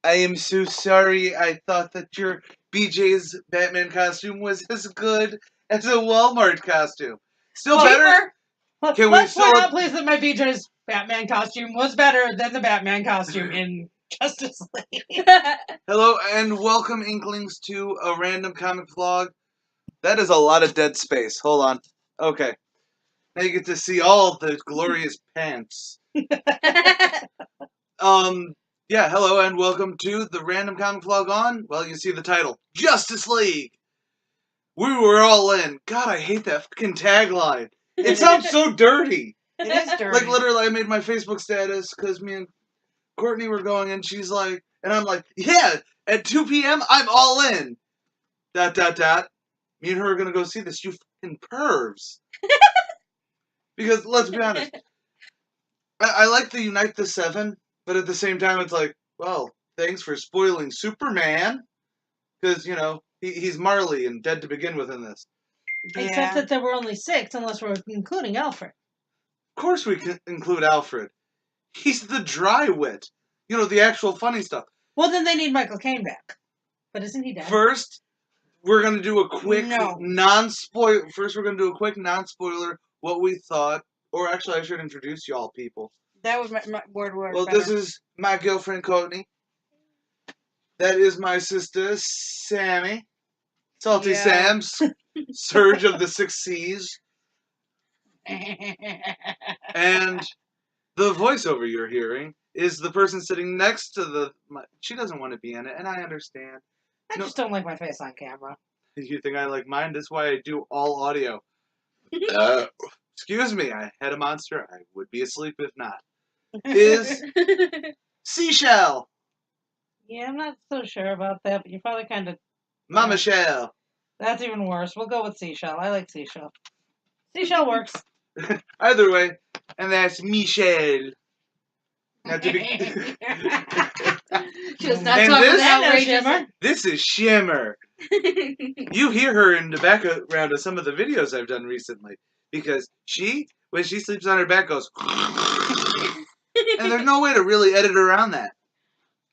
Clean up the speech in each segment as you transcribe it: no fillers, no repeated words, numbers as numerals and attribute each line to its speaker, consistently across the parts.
Speaker 1: I am so sorry. I thought that your BJ's Batman costume was as good as a Walmart costume. Still better. Can we
Speaker 2: Let's
Speaker 1: still?
Speaker 2: point out, please, that my BJ's Batman costume was better than the Batman costume in Justice League.
Speaker 1: Hello and welcome, Inklings, to a random comic vlog. That is a lot of dead space. Hold on. Okay. Now you get to see all the glorious pants. Yeah, hello and welcome to the random comic vlog on, well, you see the title, Justice League. We were all in. God, I hate that fucking tagline. It sounds so dirty.
Speaker 2: It is dirty.
Speaker 1: Like, literally, I made my Facebook status because me and Courtney were going, and she's like, and I'm like, yeah, at 2 p.m., I'm all in. ... Me and her are going to go see this, you fucking pervs. Because, let's be honest, I like the Unite the Seven, but at the same time, it's like, well, thanks for spoiling Superman. Because, you know, he's Marley and dead to begin with in this.
Speaker 2: Yeah. Except that there were only 6, unless we're including Alfred.
Speaker 1: Of course we can include Alfred. He's the dry wit. You know, the actual funny stuff.
Speaker 2: Well, then they need Michael Caine back. But isn't he dead?
Speaker 1: First, we're going to do a quick non-spoiler... First, we're going to do a quick non-spoiler, what we thought. Or actually, I should introduce y'all people.
Speaker 2: That was my word.
Speaker 1: Well, better. This is my girlfriend, Courtney. That is my sister, Sammy. Salty Sam's. Surge of the Six Seas. And the voiceover you're hearing is the person sitting next to the... She doesn't want to be in it, and I understand.
Speaker 2: I just don't like my face on camera.
Speaker 1: You think I like mine? That's why I do all audio. Excuse me, I had a monster. I would be asleep if not. Is Seashell.
Speaker 2: Yeah, I'm not so sure about that, but you're probably kind of...
Speaker 1: Mama Shell.
Speaker 2: That's even worse. We'll go with Seashell. I like Seashell. Seashell works.
Speaker 1: Either way, and that's Michelle. Now to be...
Speaker 3: She was not talking that way,
Speaker 2: Shimmer.
Speaker 1: This is Shimmer. You hear her in the background of some of the videos I've done recently. Because she, when she sleeps on her back, goes... And there's no way to really edit around that.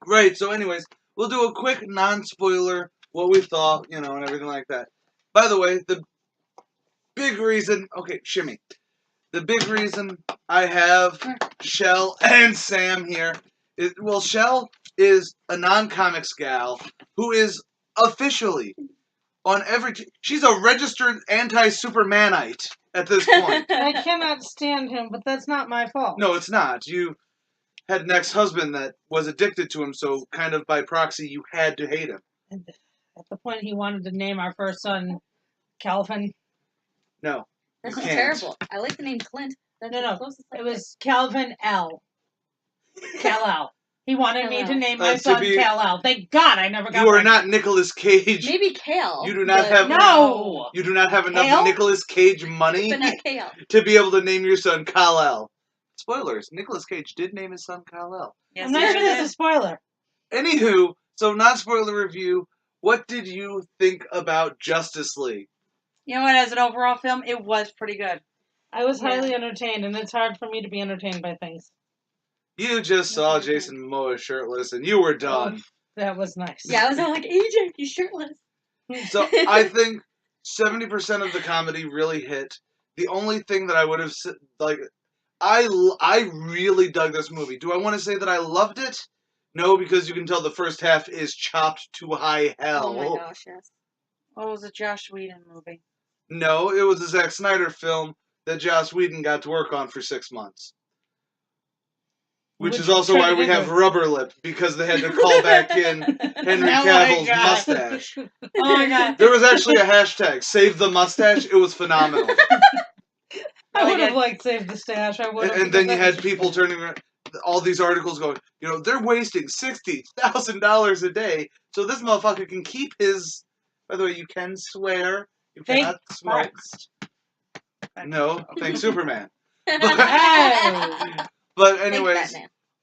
Speaker 1: Right, so anyways, we'll do a quick non-spoiler, what we thought, you know, and everything like that. By the way, the big reason... Okay, shimmy. The big reason I have Shell and Sam here is... Well, Shell is a non-comics gal who is officially on every... She's a registered anti-Supermanite at this point.
Speaker 2: I cannot stand him, but that's not my fault.
Speaker 1: No, it's not. You had an ex-husband that was addicted to him, so kind of by proxy, you had to hate him.
Speaker 2: At the point he wanted to name our first son Calvin.
Speaker 1: No.
Speaker 3: That's terrible. I like the name Clint. That's
Speaker 2: no. It was Calvin L. Kal-El. He wanted me to name my son Kal-El. Thank God I never got
Speaker 1: You are not Nicolas Cage.
Speaker 3: Maybe Kale.
Speaker 1: You do not have...
Speaker 2: No!
Speaker 1: You do not have enough Nicolas Cage money to be able to name your son Kal-El. Spoilers. Nicolas Cage did name his son Kal-El.
Speaker 2: Yes, I'm not sure that's a spoiler.
Speaker 1: Anywho, so non-spoiler review. What did you think about Justice League?
Speaker 4: You know what, as an overall film, it was pretty good.
Speaker 2: I was highly entertained, and it's hard for me to be entertained by things.
Speaker 1: You just saw Jason Momoa shirtless, and you were done.
Speaker 2: Oh, that was nice.
Speaker 3: Yeah, I was all like, AJ, he's shirtless.
Speaker 1: So, I think 70% of the comedy really hit. The only thing that I would have said, like, I really dug this movie. Do I want to say that I loved it? No, because you can tell the first half is chopped to high hell.
Speaker 3: Oh my gosh, yes.
Speaker 4: Oh, it was a Josh Whedon movie.
Speaker 1: No, it was a Zack Snyder film that Joss Whedon got to work on for 6 months. Which is also why we have Rubber Lip, because they had to call back in Henry Cavill's mustache.
Speaker 4: Oh my God.
Speaker 1: There was actually a hashtag, Save the Mustache. It was phenomenal.
Speaker 2: I would have liked Save the Stash. I would have.
Speaker 1: And then you had people turning around, all these articles going, you know, they're wasting $60,000 a day, so this motherfucker can keep his... By the way, you can swear. You cannot smoke. No, thank Superman. But anyways,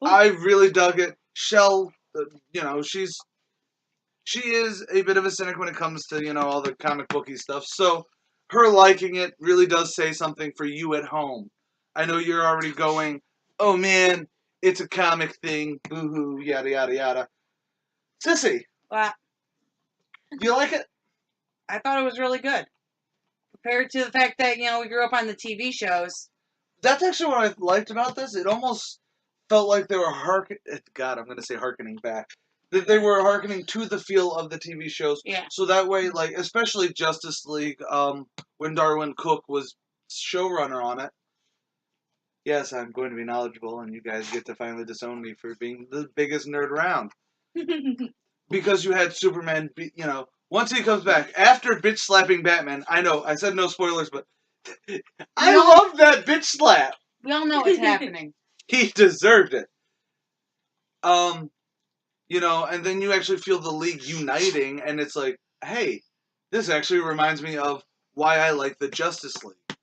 Speaker 1: I really dug it. Shell, you know, she is a bit of a cynic when it comes to, you know, all the comic booky stuff. So her liking it really does say something for you at home. I know you're already going, oh man, it's a comic thing, boo-hoo, yada, yada, yada. Sissy,
Speaker 4: Well,
Speaker 1: do you like it?
Speaker 4: I thought it was really good. Compared to the fact that, we grew up on the TV shows.
Speaker 1: That's actually what I liked about this. It almost felt like they were I'm going to say harkening back. That they were harkening to the feel of the TV shows.
Speaker 4: Yeah.
Speaker 1: So that way, like, especially Justice League, when Darwin Cook was showrunner on it. Yes, I'm going to be knowledgeable, and you guys get to finally disown me for being the biggest nerd around. Because you had Superman, once he comes back, after bitch slapping Batman, I know, I said no spoilers, but I love that bitch slap.
Speaker 4: We all know what's happening.
Speaker 1: He deserved it. And then you actually feel the League uniting, and it's like, hey, this actually reminds me of why I like the Justice League.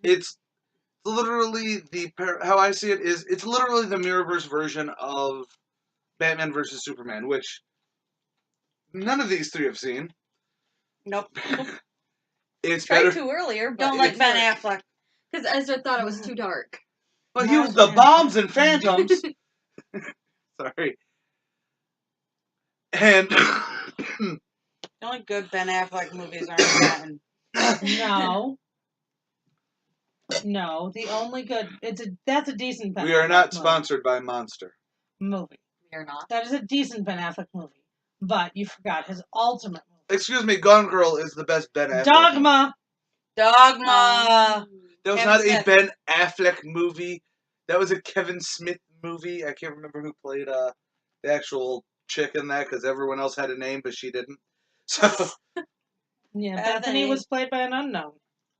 Speaker 1: It's literally how I see it is, it's literally the Mirrorverse version of Batman versus Superman, which none of these three have seen.
Speaker 4: Nope.
Speaker 1: It's
Speaker 3: Tried
Speaker 1: better.
Speaker 3: to earlier, but
Speaker 4: Don't like Ben Affleck.
Speaker 3: because Ezra thought it was too dark.
Speaker 1: But he was the bombs and phantoms. Sorry. And
Speaker 4: The only good Ben Affleck movies aren't Batman.
Speaker 2: No, the only good that's a decent Ben
Speaker 1: we are
Speaker 2: Affleck
Speaker 1: not
Speaker 2: movie.
Speaker 1: Sponsored by Monster.
Speaker 2: Movie.
Speaker 3: We are not.
Speaker 2: That is a decent Ben Affleck movie. But you forgot his ultimate movie.
Speaker 1: Excuse me, Gone Girl is the best Ben Affleck.
Speaker 2: Dogma.
Speaker 4: Dogma.
Speaker 1: That was
Speaker 4: Kevin
Speaker 1: not
Speaker 4: Smith.
Speaker 1: a Ben Affleck movie. That was a Kevin Smith movie. I can't remember who played the actual chick in that because everyone else had a name, but she didn't. So,
Speaker 2: Yeah, Bethany was played by an unknown.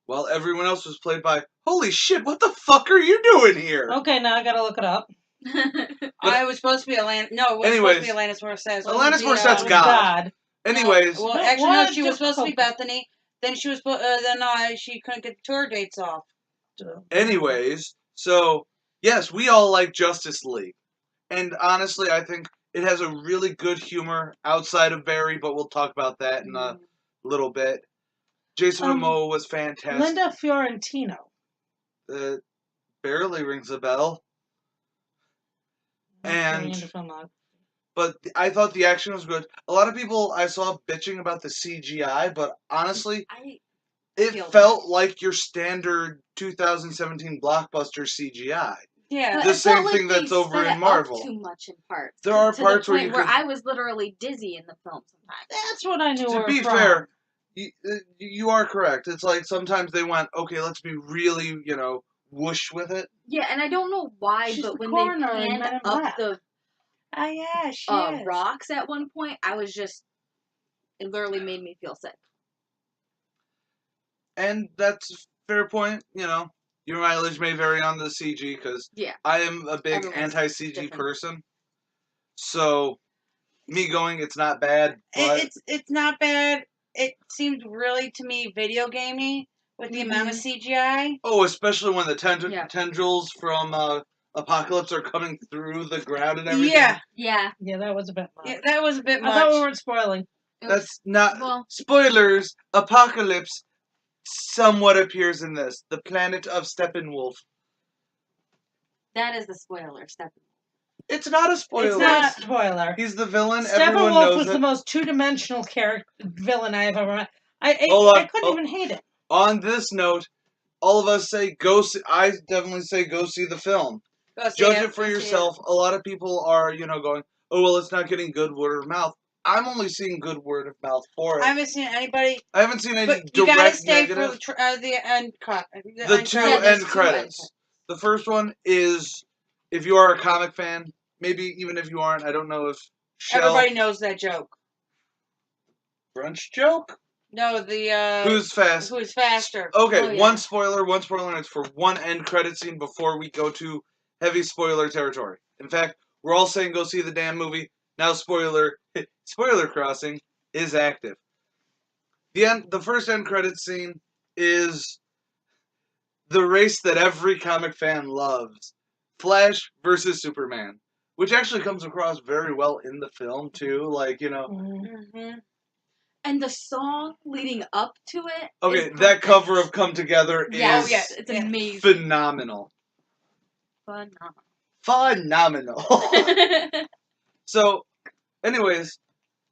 Speaker 1: well, everyone else was played by. Holy shit! What the fuck are you doing here?
Speaker 2: Okay, now I gotta look it up.
Speaker 4: I was supposed to be Alanis. No, it was supposed to be Alanis Morissette.
Speaker 1: Alanis Morissette's God. Anyways,
Speaker 4: well,
Speaker 2: No,
Speaker 4: actually,
Speaker 2: why
Speaker 4: no, she was supposed to be
Speaker 2: Dakota?
Speaker 4: Bethany. Then she was she couldn't get the tour dates off.
Speaker 1: anyways, so yes, we all like Justice League, and honestly, I think it has a really good humor outside of Barry, but we'll talk about that in a little bit. Jason Momoa was fantastic.
Speaker 2: Linda Fiorentino.
Speaker 1: Barely rings a bell. But I thought the action was good. A lot of people I saw bitching about the CGI, but honestly, it felt like your standard 2017 blockbuster CGI.
Speaker 4: Yeah,
Speaker 1: the same thing that's over in Marvel.
Speaker 3: Too much in parts.
Speaker 1: There are parts
Speaker 3: the point where I was literally dizzy in the film sometimes.
Speaker 2: That's what I knew.
Speaker 1: To be fair, you are correct. It's like sometimes they went, okay, let's be really, whoosh with it.
Speaker 3: Yeah, and I don't know why, but when they panned up the rocks at one point, I was just, it literally made me feel sick.
Speaker 1: And that's a fair point, Your mileage may vary on the CG, because I am a big anti-CG person. So, me going, it's not bad, but...
Speaker 4: It's not bad. It seemed really, to me, video gamey with the amount of CGI.
Speaker 1: Oh, especially when the tendrils from Apocalypse are coming through the ground and everything.
Speaker 2: Yeah, that was a bit much.
Speaker 4: Yeah, that was a bit much.
Speaker 2: I thought we weren't spoiling.
Speaker 1: That's not... Spoilers! Apocalypse somewhat appears in this. The planet of Steppenwolf.
Speaker 3: That is the spoiler, Steppenwolf.
Speaker 1: It's not a spoiler.
Speaker 2: It's not a spoiler.
Speaker 1: He's the villain. Everyone
Speaker 2: Steppenwolf
Speaker 1: knows
Speaker 2: was
Speaker 1: it.
Speaker 2: the most two-dimensional villain I have ever met. I couldn't even hate it.
Speaker 1: On this note, all of us say go see. I definitely say go see the film. Judge it for yourself. A lot of people are, going, oh well, it's not getting good word of mouth. I'm only seeing good word of mouth for it.
Speaker 4: I haven't seen anybody.
Speaker 1: I haven't seen any
Speaker 4: but
Speaker 1: direct
Speaker 4: you gotta stay
Speaker 1: negative.
Speaker 4: for the end cut.
Speaker 1: The two end credits. The first one is, if you are a comic fan, maybe even if you aren't, I don't know if
Speaker 4: everybody knows that joke.
Speaker 1: Brunch joke?
Speaker 4: No, the
Speaker 1: Who's fast?
Speaker 4: Who's faster?
Speaker 1: Okay, one spoiler, and it's for one end credit scene before we go to heavy spoiler territory. In fact, we're all saying go see the damn movie. Now spoiler crossing is active. The first end credit scene is the race that every comic fan loves. Flash versus Superman. Which actually comes across very well in the film too,
Speaker 3: Mm-hmm. And the song leading up to it.
Speaker 1: Okay, that cover of Come Together is
Speaker 3: it's amazing.
Speaker 1: Phenomenal. Phenomenal. So, anyways,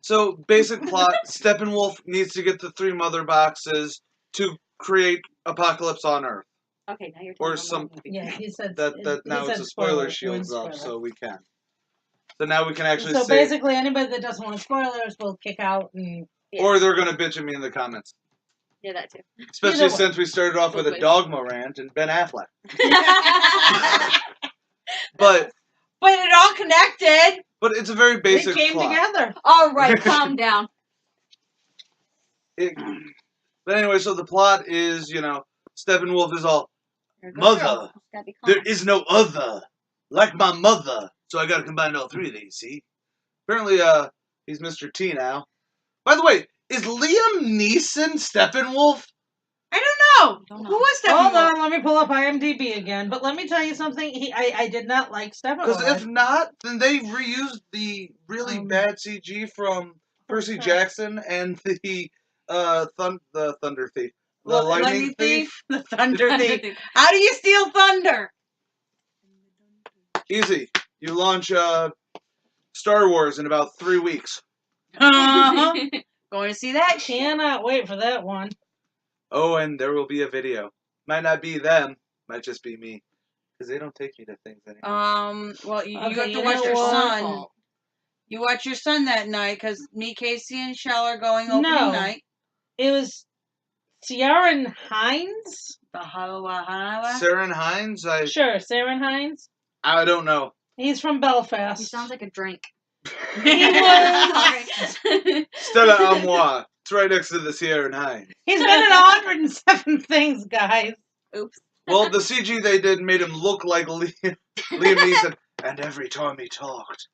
Speaker 1: So, basic plot, Steppenwolf needs to get the 3 mother boxes to create apocalypse on Earth.
Speaker 3: Okay, now you're
Speaker 1: Or
Speaker 3: talking
Speaker 1: some...
Speaker 3: about the movie.
Speaker 2: Yeah, he said
Speaker 1: That
Speaker 2: he
Speaker 1: now
Speaker 2: said
Speaker 1: it's a spoiler shield's up, so we can. So now we can actually
Speaker 2: So
Speaker 1: say...
Speaker 2: basically, anybody that doesn't want spoilers will kick out and...
Speaker 3: Yeah.
Speaker 1: Or they're going to bitch at me in the comments.
Speaker 3: Yeah, that too.
Speaker 1: Especially since we started off with a
Speaker 3: Both ways.
Speaker 1: dogma rant and Ben Affleck. But
Speaker 4: it all connected.
Speaker 1: But it's a very basic
Speaker 2: They came
Speaker 1: plot.
Speaker 2: together.
Speaker 3: All right, calm down.
Speaker 1: But anyway, so the plot is, you know, Steppenwolf is all,
Speaker 3: You're a good
Speaker 1: mother,
Speaker 3: girl. Just gotta be calm.
Speaker 1: there is no other, like my mother. So I gotta combine all 3 of these, see? Apparently, he's Mr. T now. By the way, is Liam Neeson Steppenwolf?
Speaker 4: I don't know.
Speaker 3: Don't know.
Speaker 4: Who was that?
Speaker 2: Hold on, let me pull up IMDb again. But let me tell you something. I did not like Steppenwolf.
Speaker 1: Because if not, then they reused the really bad CG from Percy Jackson and the Thunder Thief. The Lightning Thief.
Speaker 4: The Thunder Thief. How do you steal thunder?
Speaker 1: Easy. You launch Star Wars in about 3 weeks.
Speaker 4: Going to see that shit.
Speaker 2: Cannot wait for that one.
Speaker 1: Oh, and there will be a video. Might not be them. Might just be me. Because they don't take me to things anymore.
Speaker 4: Well, you
Speaker 2: Okay,
Speaker 4: have to
Speaker 2: you
Speaker 4: watch
Speaker 2: know
Speaker 4: your
Speaker 2: what?
Speaker 4: son. You watch your son that night, because me, Casey, and Shell are going opening night.
Speaker 2: It was Ciaran Hines?
Speaker 4: The Halawa.
Speaker 1: Saren Hines?
Speaker 2: Sure, Ciaran Hines.
Speaker 1: I don't know.
Speaker 2: He's from Belfast.
Speaker 3: He sounds like a drink.
Speaker 2: He was.
Speaker 1: Stella Amois. It's right next to the Saren Hines.
Speaker 2: He's been in 107 things, guys.
Speaker 3: Oops.
Speaker 1: Well, the CG they did made him look like Liam Neeson. And every time he talked.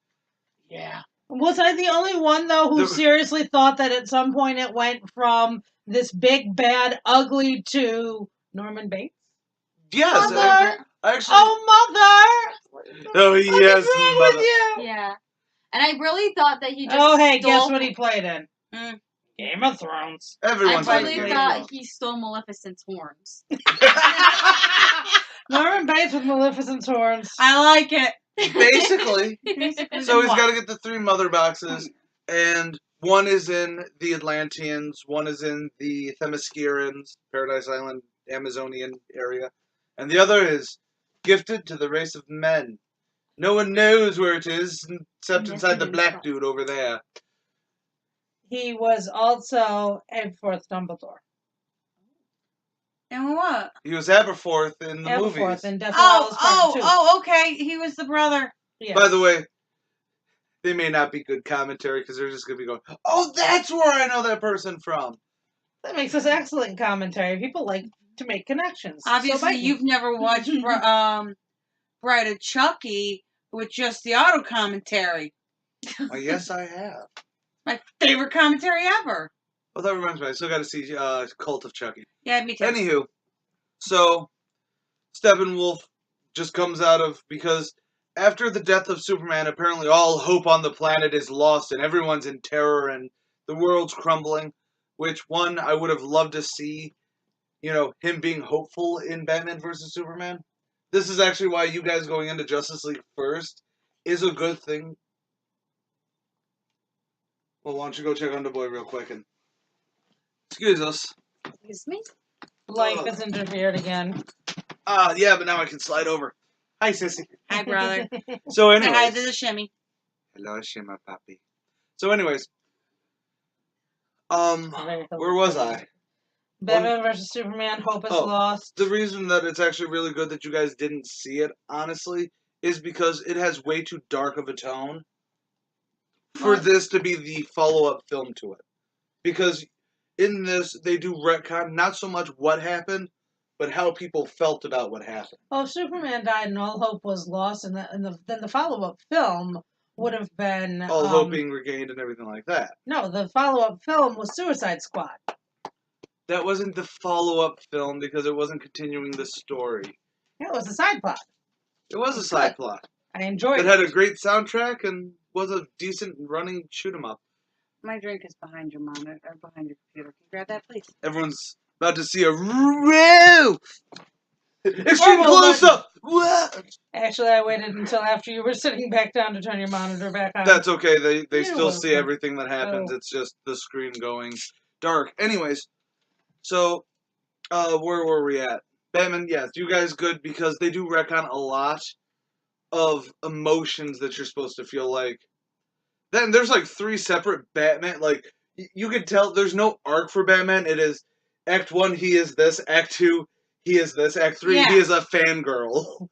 Speaker 2: Yeah. Was I the only one, though, who seriously thought that at some point it went from this big, bad, ugly to Norman Bates?
Speaker 1: Yes.
Speaker 2: Mother!
Speaker 1: Actually.
Speaker 2: Oh, Mother!
Speaker 1: Oh, yes,
Speaker 2: What is wrong
Speaker 1: Mother.
Speaker 2: with you?
Speaker 3: Yeah. And I really thought that he just
Speaker 2: Oh, hey,
Speaker 3: stole...
Speaker 2: guess what he played in?
Speaker 4: Mm.
Speaker 2: Game of Thrones.
Speaker 1: Everyone's
Speaker 3: I
Speaker 1: in
Speaker 3: really
Speaker 1: Game of
Speaker 3: thought
Speaker 1: Thrones.
Speaker 3: he stole Maleficent's horns.
Speaker 2: Norman Bates with Maleficent's horns.
Speaker 4: I like it.
Speaker 1: Basically. So he's
Speaker 4: What?
Speaker 1: got to get the 3 mother boxes, and one is in the Atlanteans, one is in the Themyscirans, Paradise Island, Amazonian area, and the other is gifted to the race of men. No one knows where it is, except inside the black dude over there.
Speaker 2: He was also Aberforth Dumbledore.
Speaker 4: And what?
Speaker 1: He was Aberforth in the movies.
Speaker 2: Aberforth in Death Hallows Part 2.
Speaker 4: Okay. He was the brother.
Speaker 2: Yeah.
Speaker 1: By the way, they may not be good commentary because they're just going to be going, oh, that's where I know that person from.
Speaker 2: That makes us excellent commentary. People like to make connections.
Speaker 4: Obviously, you've never watched Bride of Chucky with just the auto commentary.
Speaker 1: Well, yes, I have.
Speaker 4: My favorite commentary ever.
Speaker 1: Well, that reminds me, I still got to see Cult of Chucky.
Speaker 4: Yeah, me too.
Speaker 1: Anywho, so Steppenwolf just comes out of, because after the death of Superman, apparently all hope on the planet is lost and everyone's in terror and the world's crumbling, which one I would have loved to see, you know, him being hopeful in Batman vs. Superman. This is actually why you guys going into Justice League first is a good thing. Well, why don't you go check on the boy real quick and excuse us.
Speaker 3: Excuse me?
Speaker 2: Life has interfered again.
Speaker 1: Yeah, but now I can slide over. Hi, sissy.
Speaker 4: Hi, brother.
Speaker 1: So
Speaker 4: Say
Speaker 1: anyways.
Speaker 4: hi to the shimmy.
Speaker 1: Hello, Shima Papi. So anyways. Where was I?
Speaker 2: Batman vs. Superman, Hope is Lost.
Speaker 1: The reason that it's actually really good that you guys didn't see it, honestly, is because it has way too dark of a tone for this to be the follow-up film to it. Because in this, they do retcon not so much what happened, but how people felt about what happened.
Speaker 2: Well, if Superman died and all hope was lost, then the follow-up film would have been...
Speaker 1: all hope being regained and everything like that.
Speaker 2: No, the follow-up film was Suicide Squad.
Speaker 1: That wasn't the follow-up film because it wasn't continuing the story.
Speaker 2: Yeah, it was a side plot.
Speaker 1: It was a side plot.
Speaker 2: I enjoyed it.
Speaker 1: It had a great soundtrack and was a decent running shoot-'em-up.
Speaker 4: My drink is behind your monitor, or behind your computer. Can you grab that, please?
Speaker 1: Everyone's about to see a roof. Extreme
Speaker 2: Horrible
Speaker 1: close up. What?
Speaker 2: Actually, I waited until after you were sitting back down to turn your monitor back on.
Speaker 1: That's okay. They
Speaker 2: You're
Speaker 1: still see
Speaker 2: welcome.
Speaker 1: everything that happens.
Speaker 2: Oh.
Speaker 1: It's just the screen going dark. Anyways, so where were we at? Batman, yes, you guys good because they do retcon a lot of emotions that you're supposed to feel like. Then there's like 3 separate Batman. Like you could tell there's no arc for Batman. It is Act 1 he is this, Act 2 he is this, Act 3
Speaker 4: Yeah.
Speaker 1: he is a fangirl.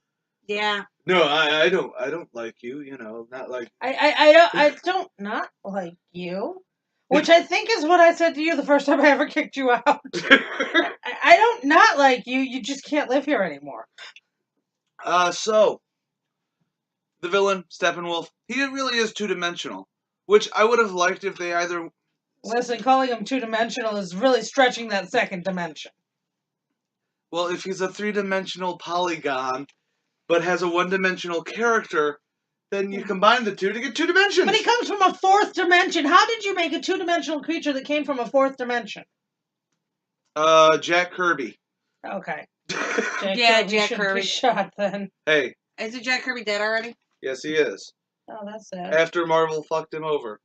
Speaker 4: Yeah.
Speaker 1: No, I don't like you. You know, not like
Speaker 2: I don't not like you. Which I think is what I said to you the first time I ever kicked you out. I don't not like you. You just can't live here anymore.
Speaker 1: So the villain Steppenwolf, he really is 2-dimensional, which I would have liked if they either.
Speaker 2: Listen, calling him 2-dimensional is really stretching that second dimension.
Speaker 1: Well, if he's a 3-dimensional polygon, but has a 1-dimensional character, then you combine the two to get 2 dimensions.
Speaker 2: But he comes from a 4th dimension. How did you make a 2-dimensional creature that came from a 4th dimension?
Speaker 1: Jack Kirby.
Speaker 2: Okay.
Speaker 4: Jack Kirby.
Speaker 2: Be shot then.
Speaker 1: Hey.
Speaker 4: Isn't Jack Kirby dead already?
Speaker 1: Yes, he is.
Speaker 2: Oh, that's sad.
Speaker 1: After Marvel fucked him over.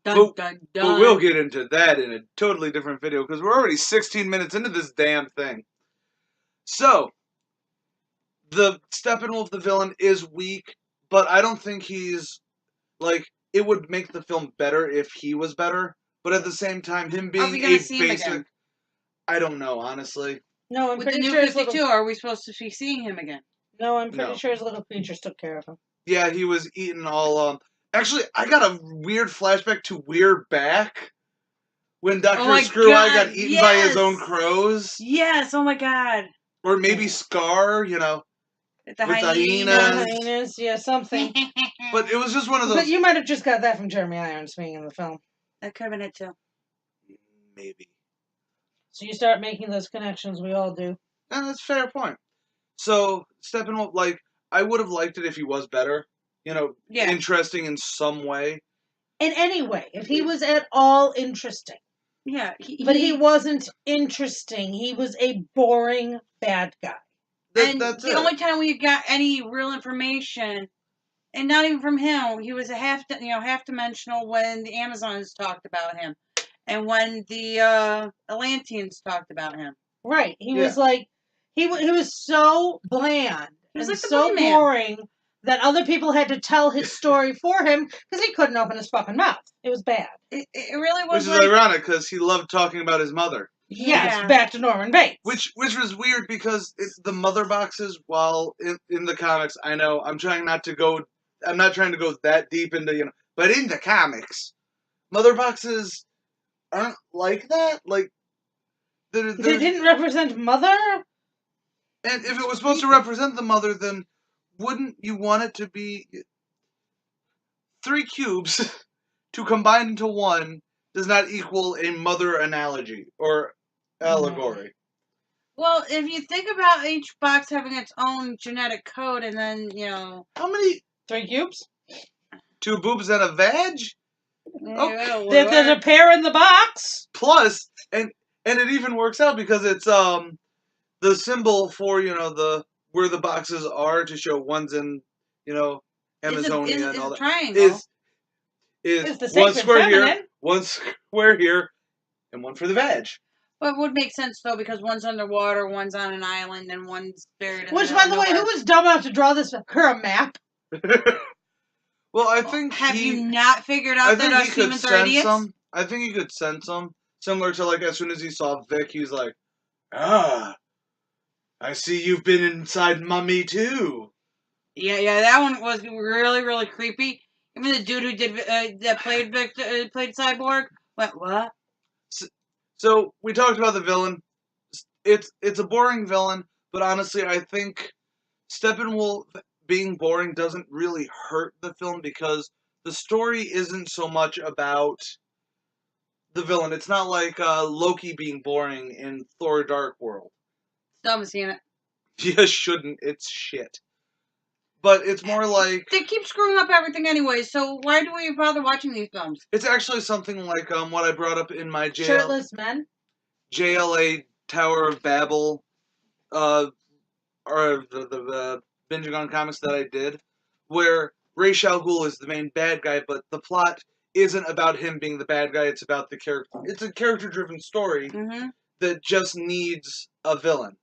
Speaker 4: Dun, dun, dun.
Speaker 1: But we'll get into that in a totally different video because we're already 16 minutes into this damn thing. So, the Steppenwolf, the villain, is weak, but I don't think he's, like, it would make the film better if he was better, but at the same time, him being
Speaker 4: Are we gonna
Speaker 1: a
Speaker 4: see him
Speaker 1: basic...
Speaker 4: again?
Speaker 1: I don't know, honestly.
Speaker 2: No, I'm
Speaker 4: With the
Speaker 2: pretty
Speaker 4: new
Speaker 2: sure his
Speaker 4: 52,
Speaker 2: little...
Speaker 4: are we supposed to be seeing him again?
Speaker 2: No, I'm pretty
Speaker 1: No.
Speaker 2: sure his little creatures took care of him.
Speaker 1: Yeah, he was eating all, Actually, I got a weird flashback to Weird Back, when Dr. Screw-Eye got eaten by his own crows.
Speaker 4: Yes, oh my god.
Speaker 1: Or maybe Scar, you know.
Speaker 4: With the
Speaker 1: With the
Speaker 4: hyena.
Speaker 1: hyenas.
Speaker 2: Hyenas, yeah, something.
Speaker 1: But it was just one of those...
Speaker 2: But you might have just got that from Jeremy Irons being in the film.
Speaker 4: That could have been it too.
Speaker 1: Maybe.
Speaker 2: So you start making those connections, we all do.
Speaker 1: And that's a fair point. So, Steppenwolf, like, I would have liked it if he was better. You know, interesting in some way.
Speaker 2: In any way, if he was at all interesting.
Speaker 4: Yeah.
Speaker 2: But he wasn't interesting. He was a boring bad guy.
Speaker 1: That's
Speaker 4: the only time we got any real information, and not even from him, he was a half-dimensional when the Amazons talked about him, and when the Atlanteans talked about him.
Speaker 2: Right. He was like, he was so bland
Speaker 4: He was
Speaker 2: and
Speaker 4: like the
Speaker 2: so
Speaker 4: boogeyman.
Speaker 2: boring that other people had to tell his story for him because he couldn't open his fucking mouth. It was bad.
Speaker 4: It really was.
Speaker 1: Which is ironic because he loved talking about his mother.
Speaker 2: Yes, back to Norman Bates.
Speaker 1: Which was weird because it's the mother boxes. While in the comics, I know I'm not trying to go that deep into but in the comics, mother boxes aren't like that. Like they
Speaker 2: didn't represent mother.
Speaker 1: And if it was supposed to represent the mother, then wouldn't you want it to be 3 cubes to combine into 1 does not equal a mother analogy or allegory.
Speaker 4: Well, if you think about each box having its own genetic code, and then,
Speaker 1: How many?
Speaker 2: 3 cubes?
Speaker 1: 2 boobs and a vag?
Speaker 4: Okay.
Speaker 2: There's a pair in the box.
Speaker 1: Plus, and it even works out because it's the symbol for where the boxes are to show one's in Amazonia and all that
Speaker 4: triangle.
Speaker 1: is
Speaker 2: the
Speaker 1: 1
Speaker 2: sacred
Speaker 1: square
Speaker 2: feminine.
Speaker 1: here, 1 square here, and 1 for the vag.
Speaker 4: Well, it would make sense, though, because one's underwater, one's on an island, and one's buried in
Speaker 2: Which, by the way, who was dumb enough to draw this for a map?
Speaker 1: Well, I think
Speaker 4: Have you not figured out that us humans are idiots?
Speaker 1: I think he could sense them. Similar to, like, as soon as he saw Vic, he's like, I see you've been inside Mummy, too.
Speaker 4: Yeah, that one was really, really creepy. Even the dude who did that played Vic, played Cyborg went, what?
Speaker 1: So, we talked about the villain. It's a boring villain, but honestly, I think Steppenwolf being boring doesn't really hurt the film because the story isn't so much about the villain. It's not like Loki being boring in Thor Dark World.
Speaker 4: Still haven't seen it.
Speaker 1: You shouldn't. It's shit. But it's more like...
Speaker 4: They keep screwing up everything anyway, so why do we bother watching these films?
Speaker 1: It's actually something like what I brought up in my
Speaker 2: Shirtless men?
Speaker 1: JLA Tower of Babel or the binging on comics that I did, where Ra's al Ghul is the main bad guy, but the plot isn't about him being the bad guy. It's about the character. It's a character-driven story
Speaker 4: Mm-hmm.
Speaker 1: that just needs a villain.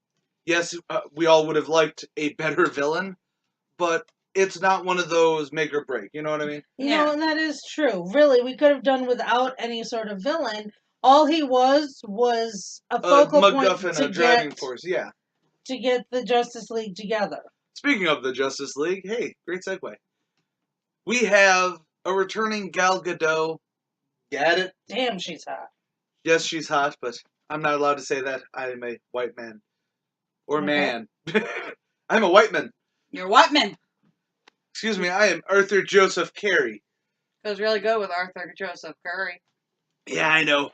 Speaker 1: Yes, we all would have liked a better villain, but it's not one of those make or break. You know what I mean?
Speaker 2: You
Speaker 4: Yeah.
Speaker 2: know, and that is true. Really, we could have done without any sort of villain. All he was a focal point
Speaker 1: MacGuffin,
Speaker 2: to
Speaker 1: a driving
Speaker 2: get
Speaker 1: force. Yeah.
Speaker 2: to get the Justice League together.
Speaker 1: Speaking of the Justice League, hey, great segue. We have a returning Gal Gadot. Get it?
Speaker 2: Damn, she's hot.
Speaker 1: Yes, she's hot, but I'm not allowed to say that. I am a white man. Or
Speaker 2: Okay.
Speaker 1: man. I'm a white man.
Speaker 4: You're Whitman.
Speaker 1: Excuse me, I am Arthur Joseph Carey.
Speaker 4: Goes really good with Arthur Joseph Curry.
Speaker 1: Yeah, I know.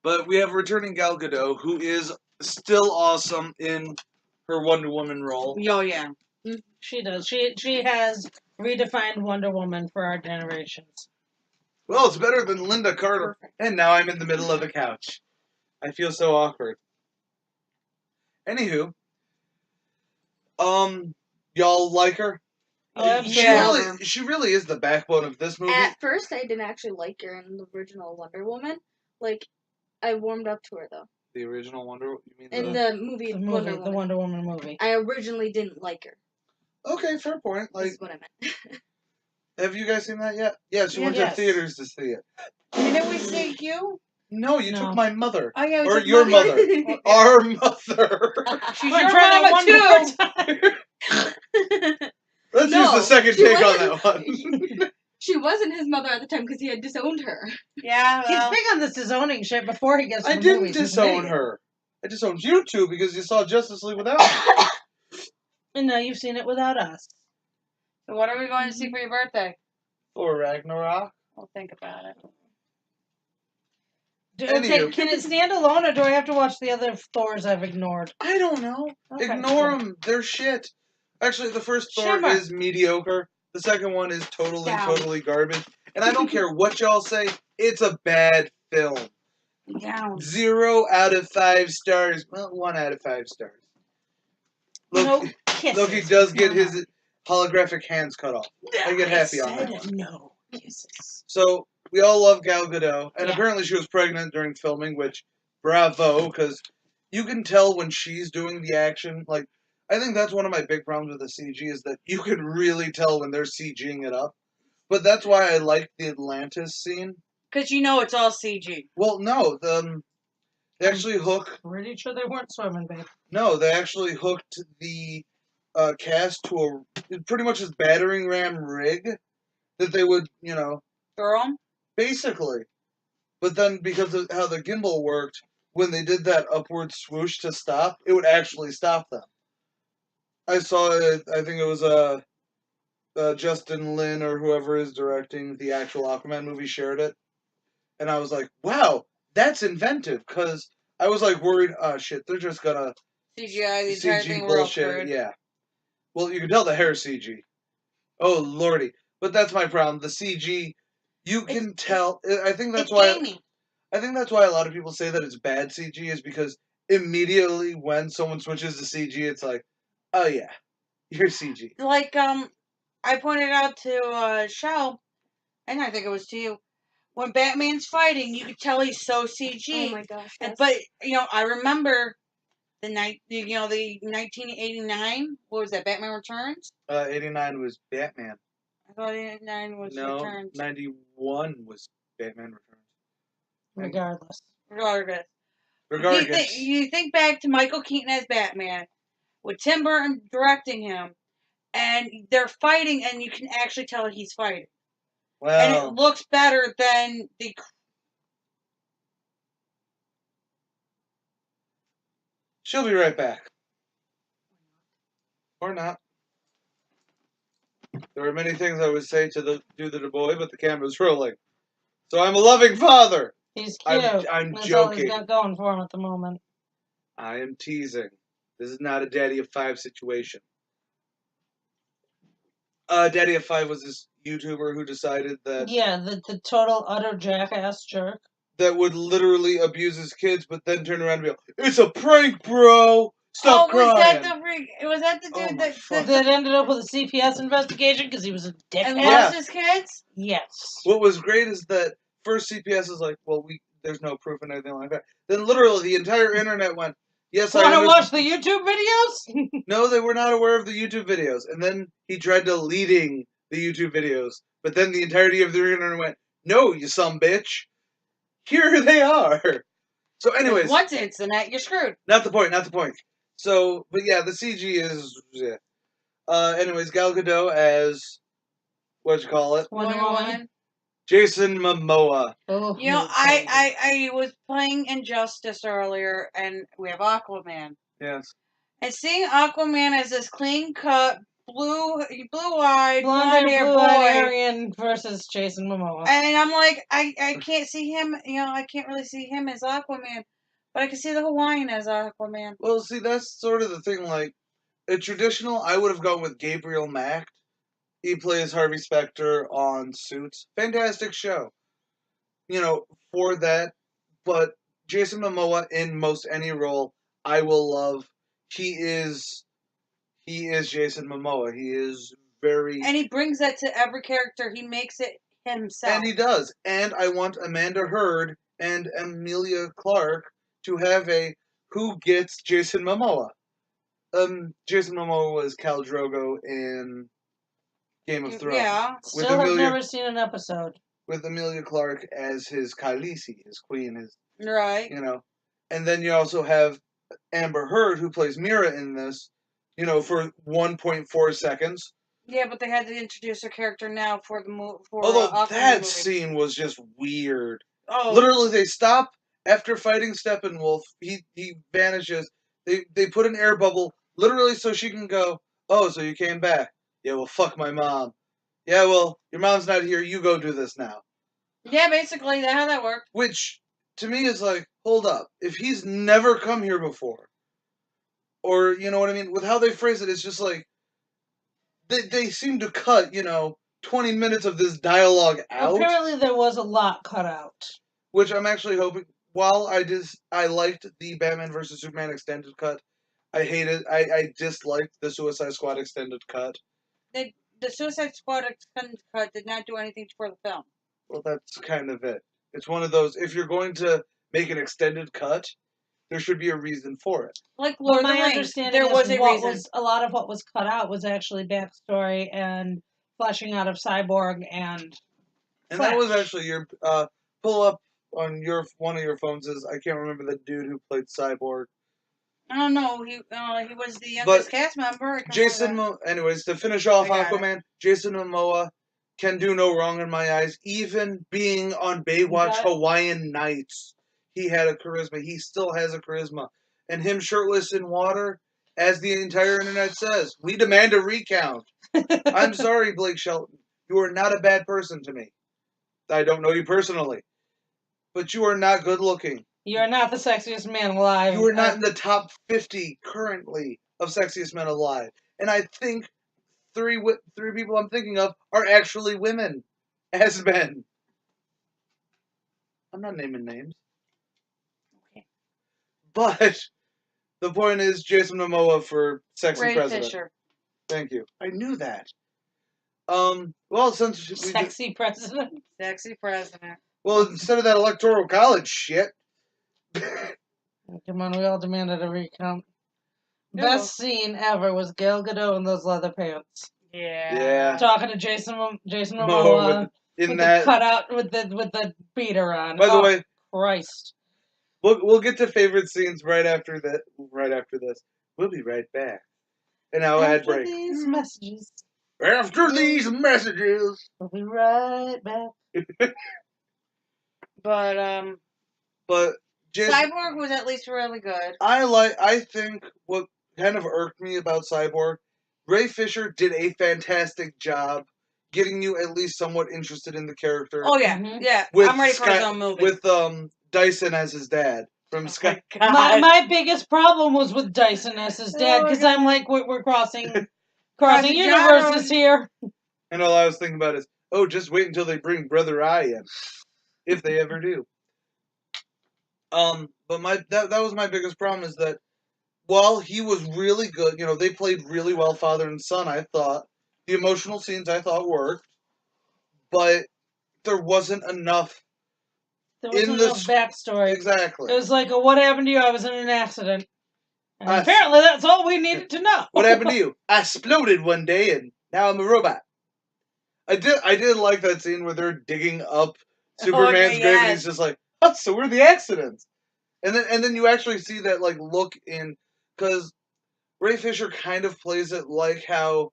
Speaker 1: But we have a returning Gal Gadot, who is still awesome in her Wonder Woman role.
Speaker 4: Oh, yeah.
Speaker 2: She does. She has redefined Wonder Woman for our generations.
Speaker 1: Well, it's better than Linda Carter.
Speaker 3: Perfect.
Speaker 1: And now I'm in the middle of the couch. I feel so awkward. Anywho, y'all like her?
Speaker 2: Oh, absolutely.
Speaker 1: She really is the backbone of this movie.
Speaker 3: At first, I didn't actually like her in the original Wonder Woman. Like, I warmed up to her though.
Speaker 1: The original Wonder. You mean
Speaker 3: In the movie, Wonder Woman.
Speaker 2: The Wonder Woman movie.
Speaker 3: I originally didn't like her.
Speaker 1: Okay, fair point.
Speaker 3: This
Speaker 1: Like,
Speaker 3: is what I meant.
Speaker 1: have you guys seen that yet? Yeah, she went to
Speaker 2: Yes.
Speaker 1: theaters to see it.
Speaker 4: Didn't we see you?
Speaker 1: No, you
Speaker 2: No.
Speaker 1: took my mother.
Speaker 4: Oh, yeah. we
Speaker 1: Or
Speaker 4: took
Speaker 1: your
Speaker 4: Mother.
Speaker 1: mother. Our mother.
Speaker 4: She's
Speaker 2: Wanna
Speaker 4: your
Speaker 2: try that
Speaker 4: mama,
Speaker 2: one
Speaker 4: too.
Speaker 2: more time?
Speaker 1: Let's
Speaker 3: No,
Speaker 1: use the second
Speaker 3: she
Speaker 1: take on
Speaker 3: wasn't-
Speaker 1: that one.
Speaker 3: She wasn't his mother at the time because he had disowned her.
Speaker 4: Yeah,
Speaker 2: He's
Speaker 4: well.
Speaker 2: big on this disowning shit before he gets to
Speaker 1: I
Speaker 2: the
Speaker 1: didn't
Speaker 2: movies. He's an
Speaker 1: disown
Speaker 2: idiot.
Speaker 1: her. I disowned you two because you saw Justice League without me.
Speaker 2: And now you've seen it without us.
Speaker 4: So what are we going to see for your birthday?
Speaker 1: Or Ragnarok.
Speaker 4: We'll think about it.
Speaker 2: Okay,
Speaker 1: Anywho.
Speaker 2: can it stand alone, or do I have to watch the other Thors I've ignored?
Speaker 1: I don't know.
Speaker 2: Okay,
Speaker 1: Ignore
Speaker 2: cool.
Speaker 1: them. They're shit. Actually, the first Thor
Speaker 2: Shimmer.
Speaker 1: is mediocre. The second one is
Speaker 3: Down.
Speaker 1: totally garbage. And I don't care what y'all say. It's a bad film.
Speaker 4: Down.
Speaker 1: 0 out of 5 stars. Well, 1 out of 5 stars.
Speaker 2: No
Speaker 1: Loki,
Speaker 2: kisses.
Speaker 1: Loki does get his holographic hands cut off. I get happy on that one.
Speaker 2: No kisses.
Speaker 1: So, we all love Gal Gadot. And
Speaker 2: Yeah.
Speaker 1: apparently she was pregnant during filming, which, bravo, because you can tell when she's doing the action. Like, I think that's one of my big problems with the CG is that you can really tell when they're CGing it up. But that's why I like the Atlantis scene.
Speaker 4: Because you know it's all CG.
Speaker 1: Well, no, they actually
Speaker 2: Pretty sure they weren't swimming, babe.
Speaker 1: No, they actually hooked the cast to pretty much this battering ram rig that they would,
Speaker 4: Throw 'em?
Speaker 1: basically. But then because of how the gimbal worked, when they did that upward swoosh to stop, it would actually stop them. I saw it, I think it was Justin Lin or whoever is directing the actual Aquaman movie shared it. And I was like, wow, that's inventive, because I was like worried, oh shit, they're just gonna
Speaker 4: CGI, the entire
Speaker 1: CG
Speaker 4: thing real
Speaker 1: bullshit,
Speaker 4: crude.
Speaker 1: yeah. Well, you can tell the hair CG. Oh lordy, but that's my problem. The CG, you can tell. I think that's
Speaker 4: It's
Speaker 1: why.
Speaker 4: gamey.
Speaker 1: I think that's why a lot of people say that it's bad CG is because immediately when someone switches to CG, it's like, oh yeah, you're CG.
Speaker 4: Like, I pointed out to Shell, and I think it was to you, when Batman's fighting, you could tell he's so CG.
Speaker 3: Oh my gosh.
Speaker 4: And-
Speaker 3: Yes.
Speaker 4: But, I remember the 1989, what was that, Batman Returns?
Speaker 1: 89 was Batman.
Speaker 4: I thought 89 was
Speaker 1: No,
Speaker 4: Returns.
Speaker 1: 91 was Batman Returns.
Speaker 2: Regardless.
Speaker 4: Regardless.
Speaker 1: Regardless,
Speaker 4: You think back to Michael Keaton as Batman, with Tim Burton directing him, and they're fighting, and you can actually tell he's fighting. And
Speaker 1: well,
Speaker 4: it looks better than the...
Speaker 1: she'll be right back. Or not. There are many things I would say to the boy, but the camera's rolling. So I'm a loving father.
Speaker 2: He's cute.
Speaker 1: I'm
Speaker 2: That's all
Speaker 1: joking.
Speaker 2: he's got going for him at the moment.
Speaker 1: I am teasing. This is not a Daddy of 5 situation. Daddy of 5 was this YouTuber who decided that
Speaker 2: Yeah, the total utter jackass jerk.
Speaker 1: that would literally abuse his kids, but then turn around and be like, "It's a prank, bro." Stop
Speaker 4: was
Speaker 1: crying.
Speaker 4: was that the
Speaker 1: Oh
Speaker 4: dude
Speaker 1: my
Speaker 4: that
Speaker 1: fuck.
Speaker 2: That ended up with a CPS investigation because he was a
Speaker 4: and
Speaker 2: dickhead.
Speaker 4: lost his kids?
Speaker 2: Yes.
Speaker 1: What was great is that first CPS is like, well, there's no proof and anything like that. Then literally the entire internet went, yes, I
Speaker 2: Want to
Speaker 1: understand.
Speaker 2: watch the YouTube videos?
Speaker 1: No, they were not aware of the YouTube videos. And then he tried deleting the YouTube videos. But then the entirety of the internet went, no, you some bitch. Here they are. So anyways,
Speaker 4: Once it's the net, you're screwed.
Speaker 1: not the point. So, but yeah, the CG is, yeah. Anyways, Gal Gadot as, what'd you call it?
Speaker 2: Wonder Woman.
Speaker 1: Jason Momoa.
Speaker 2: Oh,
Speaker 4: You know,
Speaker 2: crazy.
Speaker 4: I was playing Injustice earlier, and we have Aquaman.
Speaker 1: Yes.
Speaker 4: And seeing Aquaman as this clean-cut, blue-eyed,
Speaker 2: Blonde-haired,
Speaker 4: blonde-haired
Speaker 2: blue-eyed
Speaker 4: boy,
Speaker 2: Aryan versus Jason Momoa.
Speaker 4: and I'm like, I can't see him, I can't really see him as Aquaman, but I can see the Hawaiian as Aquaman.
Speaker 1: Well, see, that's sort of the thing. Like, a traditional, I would have gone with Gabriel Macht. He plays Harvey Specter on Suits. Fantastic show. For that. But Jason Momoa in most any role, I will love. He is Jason Momoa. He is very...
Speaker 4: And he brings that to every character. He makes it himself.
Speaker 1: And he does. And I want Amanda Heard and Emilia Clarke to have a Who Gets Jason Momoa. Jason Momoa was Khal Drogo in Game of Thrones.
Speaker 4: Yeah.
Speaker 1: With
Speaker 2: Still have
Speaker 1: Emilia,
Speaker 2: never seen an episode.
Speaker 1: with Emilia Clarke as his Khaleesi, his queen, his
Speaker 4: Right.
Speaker 1: And then you also have Amber Heard, who plays Mira in this, for 1.4 seconds.
Speaker 4: Yeah, but they had to introduce her character now for the
Speaker 1: Although
Speaker 4: Aquaman
Speaker 1: that
Speaker 4: movie.
Speaker 1: scene was just weird.
Speaker 4: Oh,
Speaker 1: Literally, they stop after fighting Steppenwolf. He vanishes. They put an air bubble, literally, so she can go, oh, so you came back. Yeah, well, fuck my mom. Yeah, well, your mom's not here. You go do this now.
Speaker 4: yeah, basically, that's how that worked.
Speaker 1: Which, to me, is like, hold up. If he's never come here before, or, you know what I mean? With how they phrase it, it's just like, they seem to cut, 20 minutes of this dialogue out.
Speaker 2: Apparently there was a lot cut out.
Speaker 1: Which I'm actually hoping, while I liked the Batman vs. Superman extended cut, I disliked the Suicide Squad extended cut.
Speaker 4: The Suicide Squad extended cut did not do anything for the film.
Speaker 1: Well, that's kind of it. It's one of those, if you're going to make an extended cut, there should be a reason for it.
Speaker 4: Like Lord of the
Speaker 2: My
Speaker 4: Rings,
Speaker 2: understanding
Speaker 4: there
Speaker 2: is
Speaker 4: was a reason.
Speaker 2: a lot of what was cut out was actually backstory and fleshing out of Cyborg and
Speaker 1: That was
Speaker 2: Flash.
Speaker 1: actually your pull up on one of your phones is, I can't remember the dude who played Cyborg.
Speaker 4: I don't know. He was the youngest cast member.
Speaker 1: Anyways, to finish off
Speaker 4: I got
Speaker 1: Aquaman, Jason Momoa can do no wrong in my eyes. Even being on Baywatch
Speaker 2: Okay.
Speaker 1: Hawaiian Nights, he had a charisma. He still has a charisma. And him shirtless in water, as the entire internet says, we demand a recount. I'm sorry, Blake Shelton. You are not a bad person to me. I don't know you personally. But you are not good looking.
Speaker 2: You're not the sexiest man alive.
Speaker 1: You are not in the top 50 currently of sexiest men alive. And I think three people I'm thinking of are actually women as men. I'm not naming names.
Speaker 4: Okay.
Speaker 1: But the point is Jason Momoa for sexy
Speaker 4: Ray
Speaker 1: president.
Speaker 4: Fisher.
Speaker 1: Thank you. I knew that. Well, since we
Speaker 2: Sexy president.
Speaker 4: Sexy president.
Speaker 1: well, instead of that electoral college shit.
Speaker 2: Come on, we all demanded a recount.
Speaker 4: Yeah.
Speaker 2: Best scene ever was Gal Gadot in those leather pants.
Speaker 1: Yeah.
Speaker 2: Talking to Jason Momoa
Speaker 1: Momoa in
Speaker 2: with
Speaker 1: that
Speaker 2: the cutout with the beater on.
Speaker 1: By the way,
Speaker 2: Christ.
Speaker 1: we'll get to favorite scenes right after that. Right after this, we'll be right back. And now ad
Speaker 2: After
Speaker 1: break.
Speaker 2: these messages,
Speaker 1: After these messages.
Speaker 2: we'll be right back.
Speaker 4: But
Speaker 1: Jason,
Speaker 4: Cyborg was at least really good.
Speaker 1: I think what kind of irked me about Cyborg, Ray Fisher did a fantastic job getting you at least somewhat interested in the character.
Speaker 4: Oh yeah,
Speaker 2: Mhm.
Speaker 4: yeah.
Speaker 1: With
Speaker 4: I'm ready for his own movie.
Speaker 1: With Dyson as his dad from Sky.
Speaker 2: My biggest problem was with Dyson as his dad,
Speaker 4: Oh,
Speaker 2: because
Speaker 4: God.
Speaker 2: I'm like, we're crossing
Speaker 4: Crossing
Speaker 2: universes here.
Speaker 1: And all I was thinking about is, oh, just wait until they bring Brother Eye in, if they ever do. But that was my biggest problem is that while he was really good, they played really well, father and son. I thought the emotional scenes I thought worked, but there wasn't enough.
Speaker 2: There wasn't
Speaker 1: In
Speaker 2: enough
Speaker 1: this
Speaker 2: backstory.
Speaker 1: exactly.
Speaker 2: It was like, what happened to you? I was in an accident. And
Speaker 1: I-
Speaker 2: apparently that's all we needed to know.
Speaker 1: What happened to you? I exploded one day and now I'm a robot. I did like that scene where they're digging up Superman's grave and he's just like, oh, so we're the accidents. And then you actually see that like look in, because Ray Fisher kind of plays it like how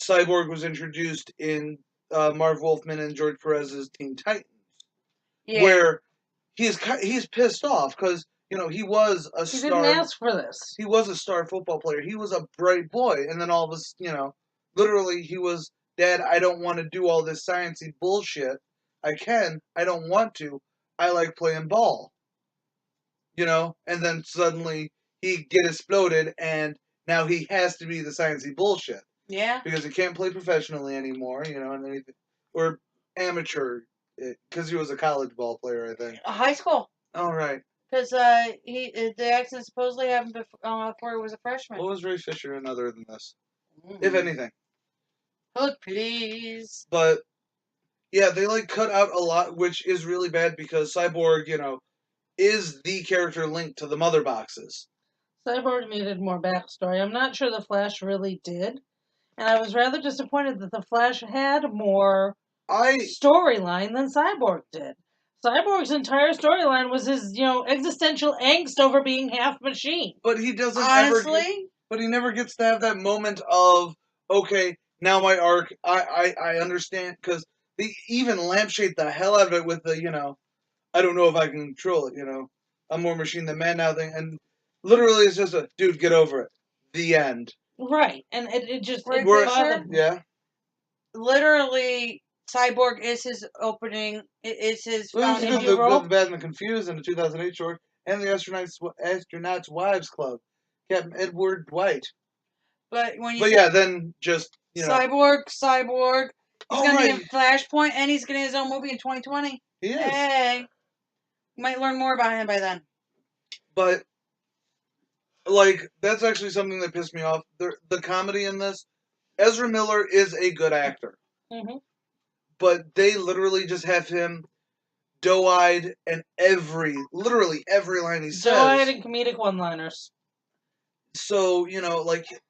Speaker 1: Cyborg was introduced in Marv Wolfman and George Perez's Teen Titans, where he's pissed off because he was a
Speaker 2: He
Speaker 1: star.
Speaker 2: didn't ask for this.
Speaker 1: He was a star football player. He was a bright boy, and then all of us, literally, he was, Dad, I don't want to do all this sciencey bullshit. I don't want to. I like playing ball. And then suddenly he get exploded, and now he has to be the sciencey bullshit.
Speaker 4: Yeah.
Speaker 1: Because he can't play professionally anymore, and anything, or amateur, because he was a college ball player, I think.
Speaker 4: High school.
Speaker 1: All right.
Speaker 4: Because the accident supposedly happened before he was a freshman.
Speaker 1: What was Ray Fisher in other than this, if anything?
Speaker 4: Hook, please.
Speaker 1: But yeah, they like cut out a lot, which is really bad because Cyborg, is the character linked to the mother boxes.
Speaker 2: Cyborg needed more backstory. I'm not sure the Flash really did. And I was rather disappointed that the Flash had more storyline than Cyborg did. Cyborg's entire storyline was his, existential angst over being half machine.
Speaker 1: But he doesn't
Speaker 4: honestly.
Speaker 1: But he never gets to have that moment of, okay, now my arc. I understand, because they even lampshade the hell out of it with the I don't know if I can control it. I'm more machine than man now thing, and literally it's just a dude, get over it. The end.
Speaker 2: Right, and it just
Speaker 1: yeah.
Speaker 4: Literally, Cyborg is his opening. It is his foundation.
Speaker 1: The Good, the Bad, and the Confused in the 2008 short, and the Astronauts Wives Club, Captain Edward Dwight.
Speaker 4: But
Speaker 1: then just
Speaker 4: Cyborg. He's gonna be in Flashpoint, and he's getting his own movie in 2020.
Speaker 1: He is.
Speaker 4: Hey, you might learn more about him by then.
Speaker 1: But that's actually something that pissed me off. The comedy in this, Ezra Miller is a good actor.
Speaker 2: Mm-hmm.
Speaker 1: But they literally just have him doe-eyed, and literally every line he says.
Speaker 2: Doe-eyed and comedic one-liners.
Speaker 1: So,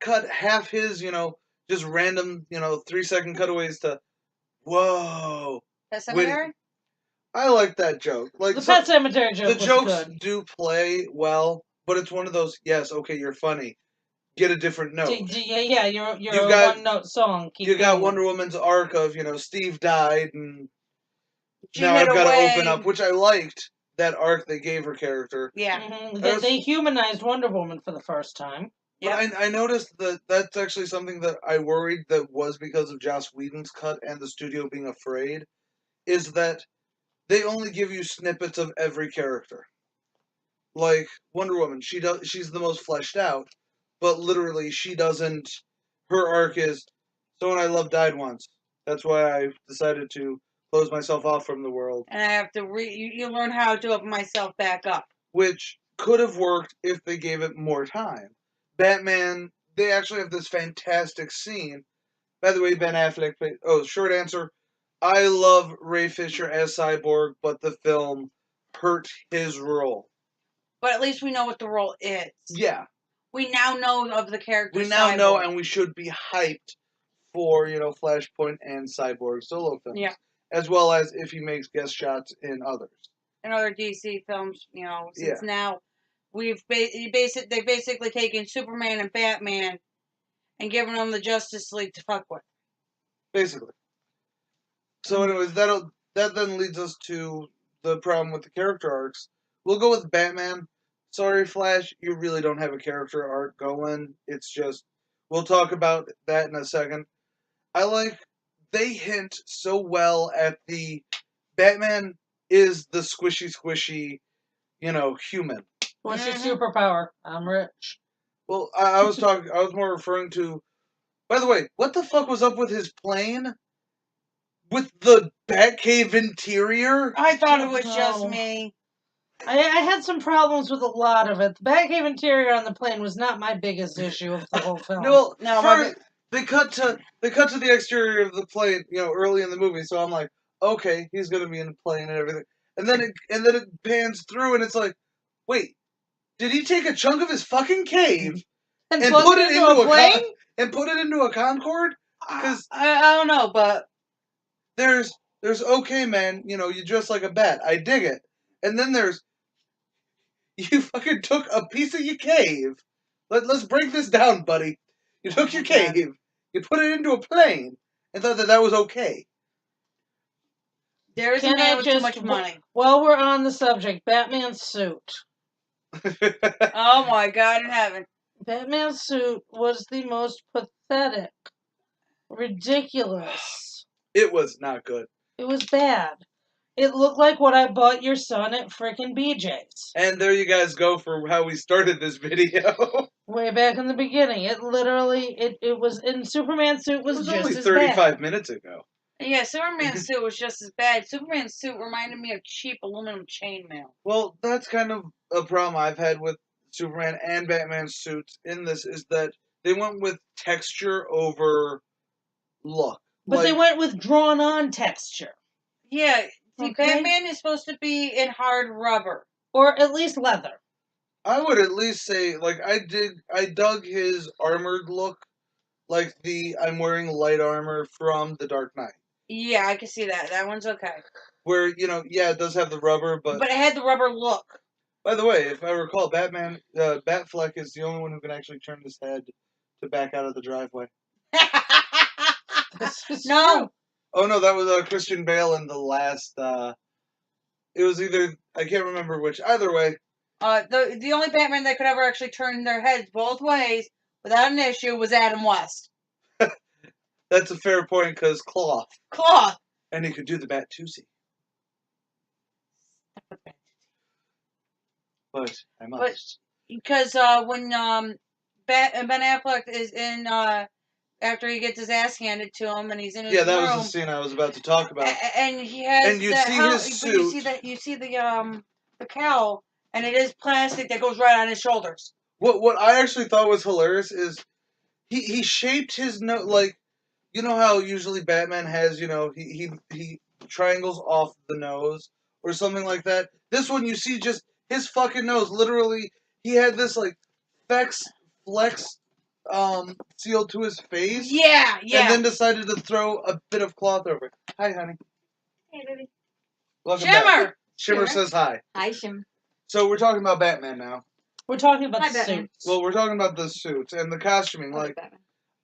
Speaker 1: cut half his, just random, 3-second cutaways to, whoa.
Speaker 4: Pet Sematary?
Speaker 1: I like that joke. Like
Speaker 2: the Pet Sematary joke.
Speaker 1: The jokes do play well, but it's one of those, yes, okay, you're funny. Get a different note.
Speaker 2: Yeah, you're a one-note song.
Speaker 1: You got Wonder Woman's arc of, Steve died, and now I've got to open up, which I liked, that arc they gave her character.
Speaker 4: Yeah.
Speaker 2: Mm-hmm. They humanized Wonder Woman for the first time.
Speaker 1: But I noticed that that's actually something that I worried that was because of Joss Whedon's cut and the studio being afraid, is that they only give you snippets of every character. Like Wonder Woman, she's the most fleshed out, but literally she doesn't. Her arc is, someone I love died once. That's why I decided to close myself off from the world.
Speaker 4: And I have to you learn how to open myself back up.
Speaker 1: Which could have worked if they gave it more time. Batman, they actually have this fantastic scene. By the way, Ben Affleck played... Oh, short answer. I love Ray Fisher as Cyborg, but the film hurt his role.
Speaker 4: But at least we know what the role is.
Speaker 1: Yeah.
Speaker 4: We now know of the character.
Speaker 1: We now know, and we should be hyped for, Flashpoint and Cyborg solo films.
Speaker 4: Yeah.
Speaker 1: As well as if he makes guest shots in others.
Speaker 4: In other DC films, since now they've basically taken Superman and Batman and given them the Justice League to fuck with.
Speaker 1: Basically. So anyways, that then leads us to the problem with the character arcs. We'll go with Batman. Sorry, Flash, you really don't have a character arc going. It's just, we'll talk about that in a second. They hint so well at the Batman is the squishy, human.
Speaker 2: What's your superpower? I'm rich.
Speaker 1: Well, I was more referring to, by the way, what the fuck was up with his plane? With the Batcave interior?
Speaker 4: I thought it was just me.
Speaker 2: I had some problems with a lot of it. The Batcave interior on the plane was not my biggest issue of the whole film.
Speaker 1: They cut to the exterior of the plane, early in the movie. So I'm like, okay, he's gonna be in the plane and everything. And then it pans through, and it's like, wait, did he take a chunk of his fucking cave
Speaker 2: and put it into a plane?
Speaker 1: And put it into a Concorde? Because
Speaker 4: I don't know, but
Speaker 1: there's okay, man, you dress like a bat. I dig it. And then there's you fucking took a piece of your cave. Let's break this down, buddy. You took your cave, you put it into a plane, and thought that was okay.
Speaker 4: There is a man with too much money.
Speaker 2: While we're on the subject, Batman's suit.
Speaker 4: Oh my God in heaven.
Speaker 2: Batman's suit was the most pathetic, ridiculous.
Speaker 1: It was not good.
Speaker 2: It was bad. It looked like what I bought your son at frickin' BJ's.
Speaker 1: And there you guys go for how we started this video.
Speaker 2: Way back in the beginning. It literally, it was, in Superman's suit was just
Speaker 1: only
Speaker 2: as
Speaker 1: 35
Speaker 2: bad.
Speaker 1: minutes ago.
Speaker 4: Yeah, Superman's suit was just as bad. Superman's suit reminded me of cheap aluminum chainmail.
Speaker 1: Well, that's kind of a problem I've had with Superman and Batman's suits in this, is that they went with texture over look.
Speaker 2: But they went with drawn-on texture.
Speaker 4: Yeah, see, Batman is supposed to be in hard rubber.
Speaker 2: Or at least leather.
Speaker 1: I would at least say, I dug his armored look, like I'm wearing light armor from The Dark Knight.
Speaker 4: Yeah, I can see that. That one's okay.
Speaker 1: Where, it does have the rubber, but
Speaker 4: it had the rubber look.
Speaker 1: By the way, if I recall, Batfleck is the only one who can actually turn his head to back out of the driveway.
Speaker 4: No.
Speaker 1: Oh no, that was Christian Bale in the last. It was either, I can't remember which. Either way.
Speaker 4: The only Batman that could ever actually turn their heads both ways without an issue was Adam West.
Speaker 1: That's a fair point, because cloth. And he could do the Bat-Tusi. But I must.
Speaker 4: Because when Ben Affleck is in, after he gets his ass handed to him and he's in his room.
Speaker 1: Yeah, that was the scene I was about to talk about.
Speaker 4: And he has
Speaker 1: and you see his suit.
Speaker 4: You see the cowl, and it is plastic that goes right on his shoulders.
Speaker 1: What I actually thought was hilarious is he shaped his nose, like, you know how usually Batman has, he triangles off the nose or something like that. This one, you see just his fucking nose. Literally, he had this flex sealed to his face.
Speaker 4: Yeah.
Speaker 1: And then decided to throw a bit of cloth over it. Hi, honey.
Speaker 3: Hey, baby.
Speaker 1: Welcome
Speaker 4: Shimmer.
Speaker 1: back. Shimmer says hi.
Speaker 3: Hi, Shim.
Speaker 1: So we're talking about Batman now.
Speaker 2: We're talking about the
Speaker 3: Batman.
Speaker 2: suits.
Speaker 1: Well, we're talking about the suits and the costuming.
Speaker 3: Batman.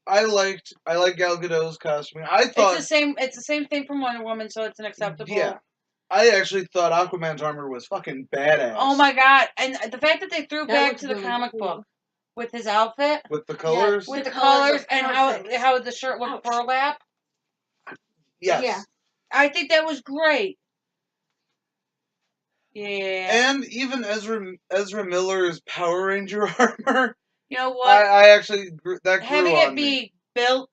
Speaker 1: I like Gal Gadot's costuming. I thought
Speaker 4: it's the same thing from Wonder Woman, so it's an acceptable.
Speaker 1: Yeah. I actually thought Aquaman's armor was fucking badass.
Speaker 4: Oh my God. And the fact that they threw back to the
Speaker 3: really
Speaker 4: comic
Speaker 3: cool.
Speaker 4: book with his outfit.
Speaker 1: With the colors?
Speaker 4: With the
Speaker 3: colors
Speaker 4: colors and how the shirt looked burlap.
Speaker 1: Yes.
Speaker 3: Yeah.
Speaker 4: I think that was great. Yeah.
Speaker 1: And even Ezra Miller's Power Ranger armor.
Speaker 4: You know what?
Speaker 1: I actually, that grew
Speaker 4: Having
Speaker 1: on
Speaker 4: it
Speaker 1: me.
Speaker 4: be built,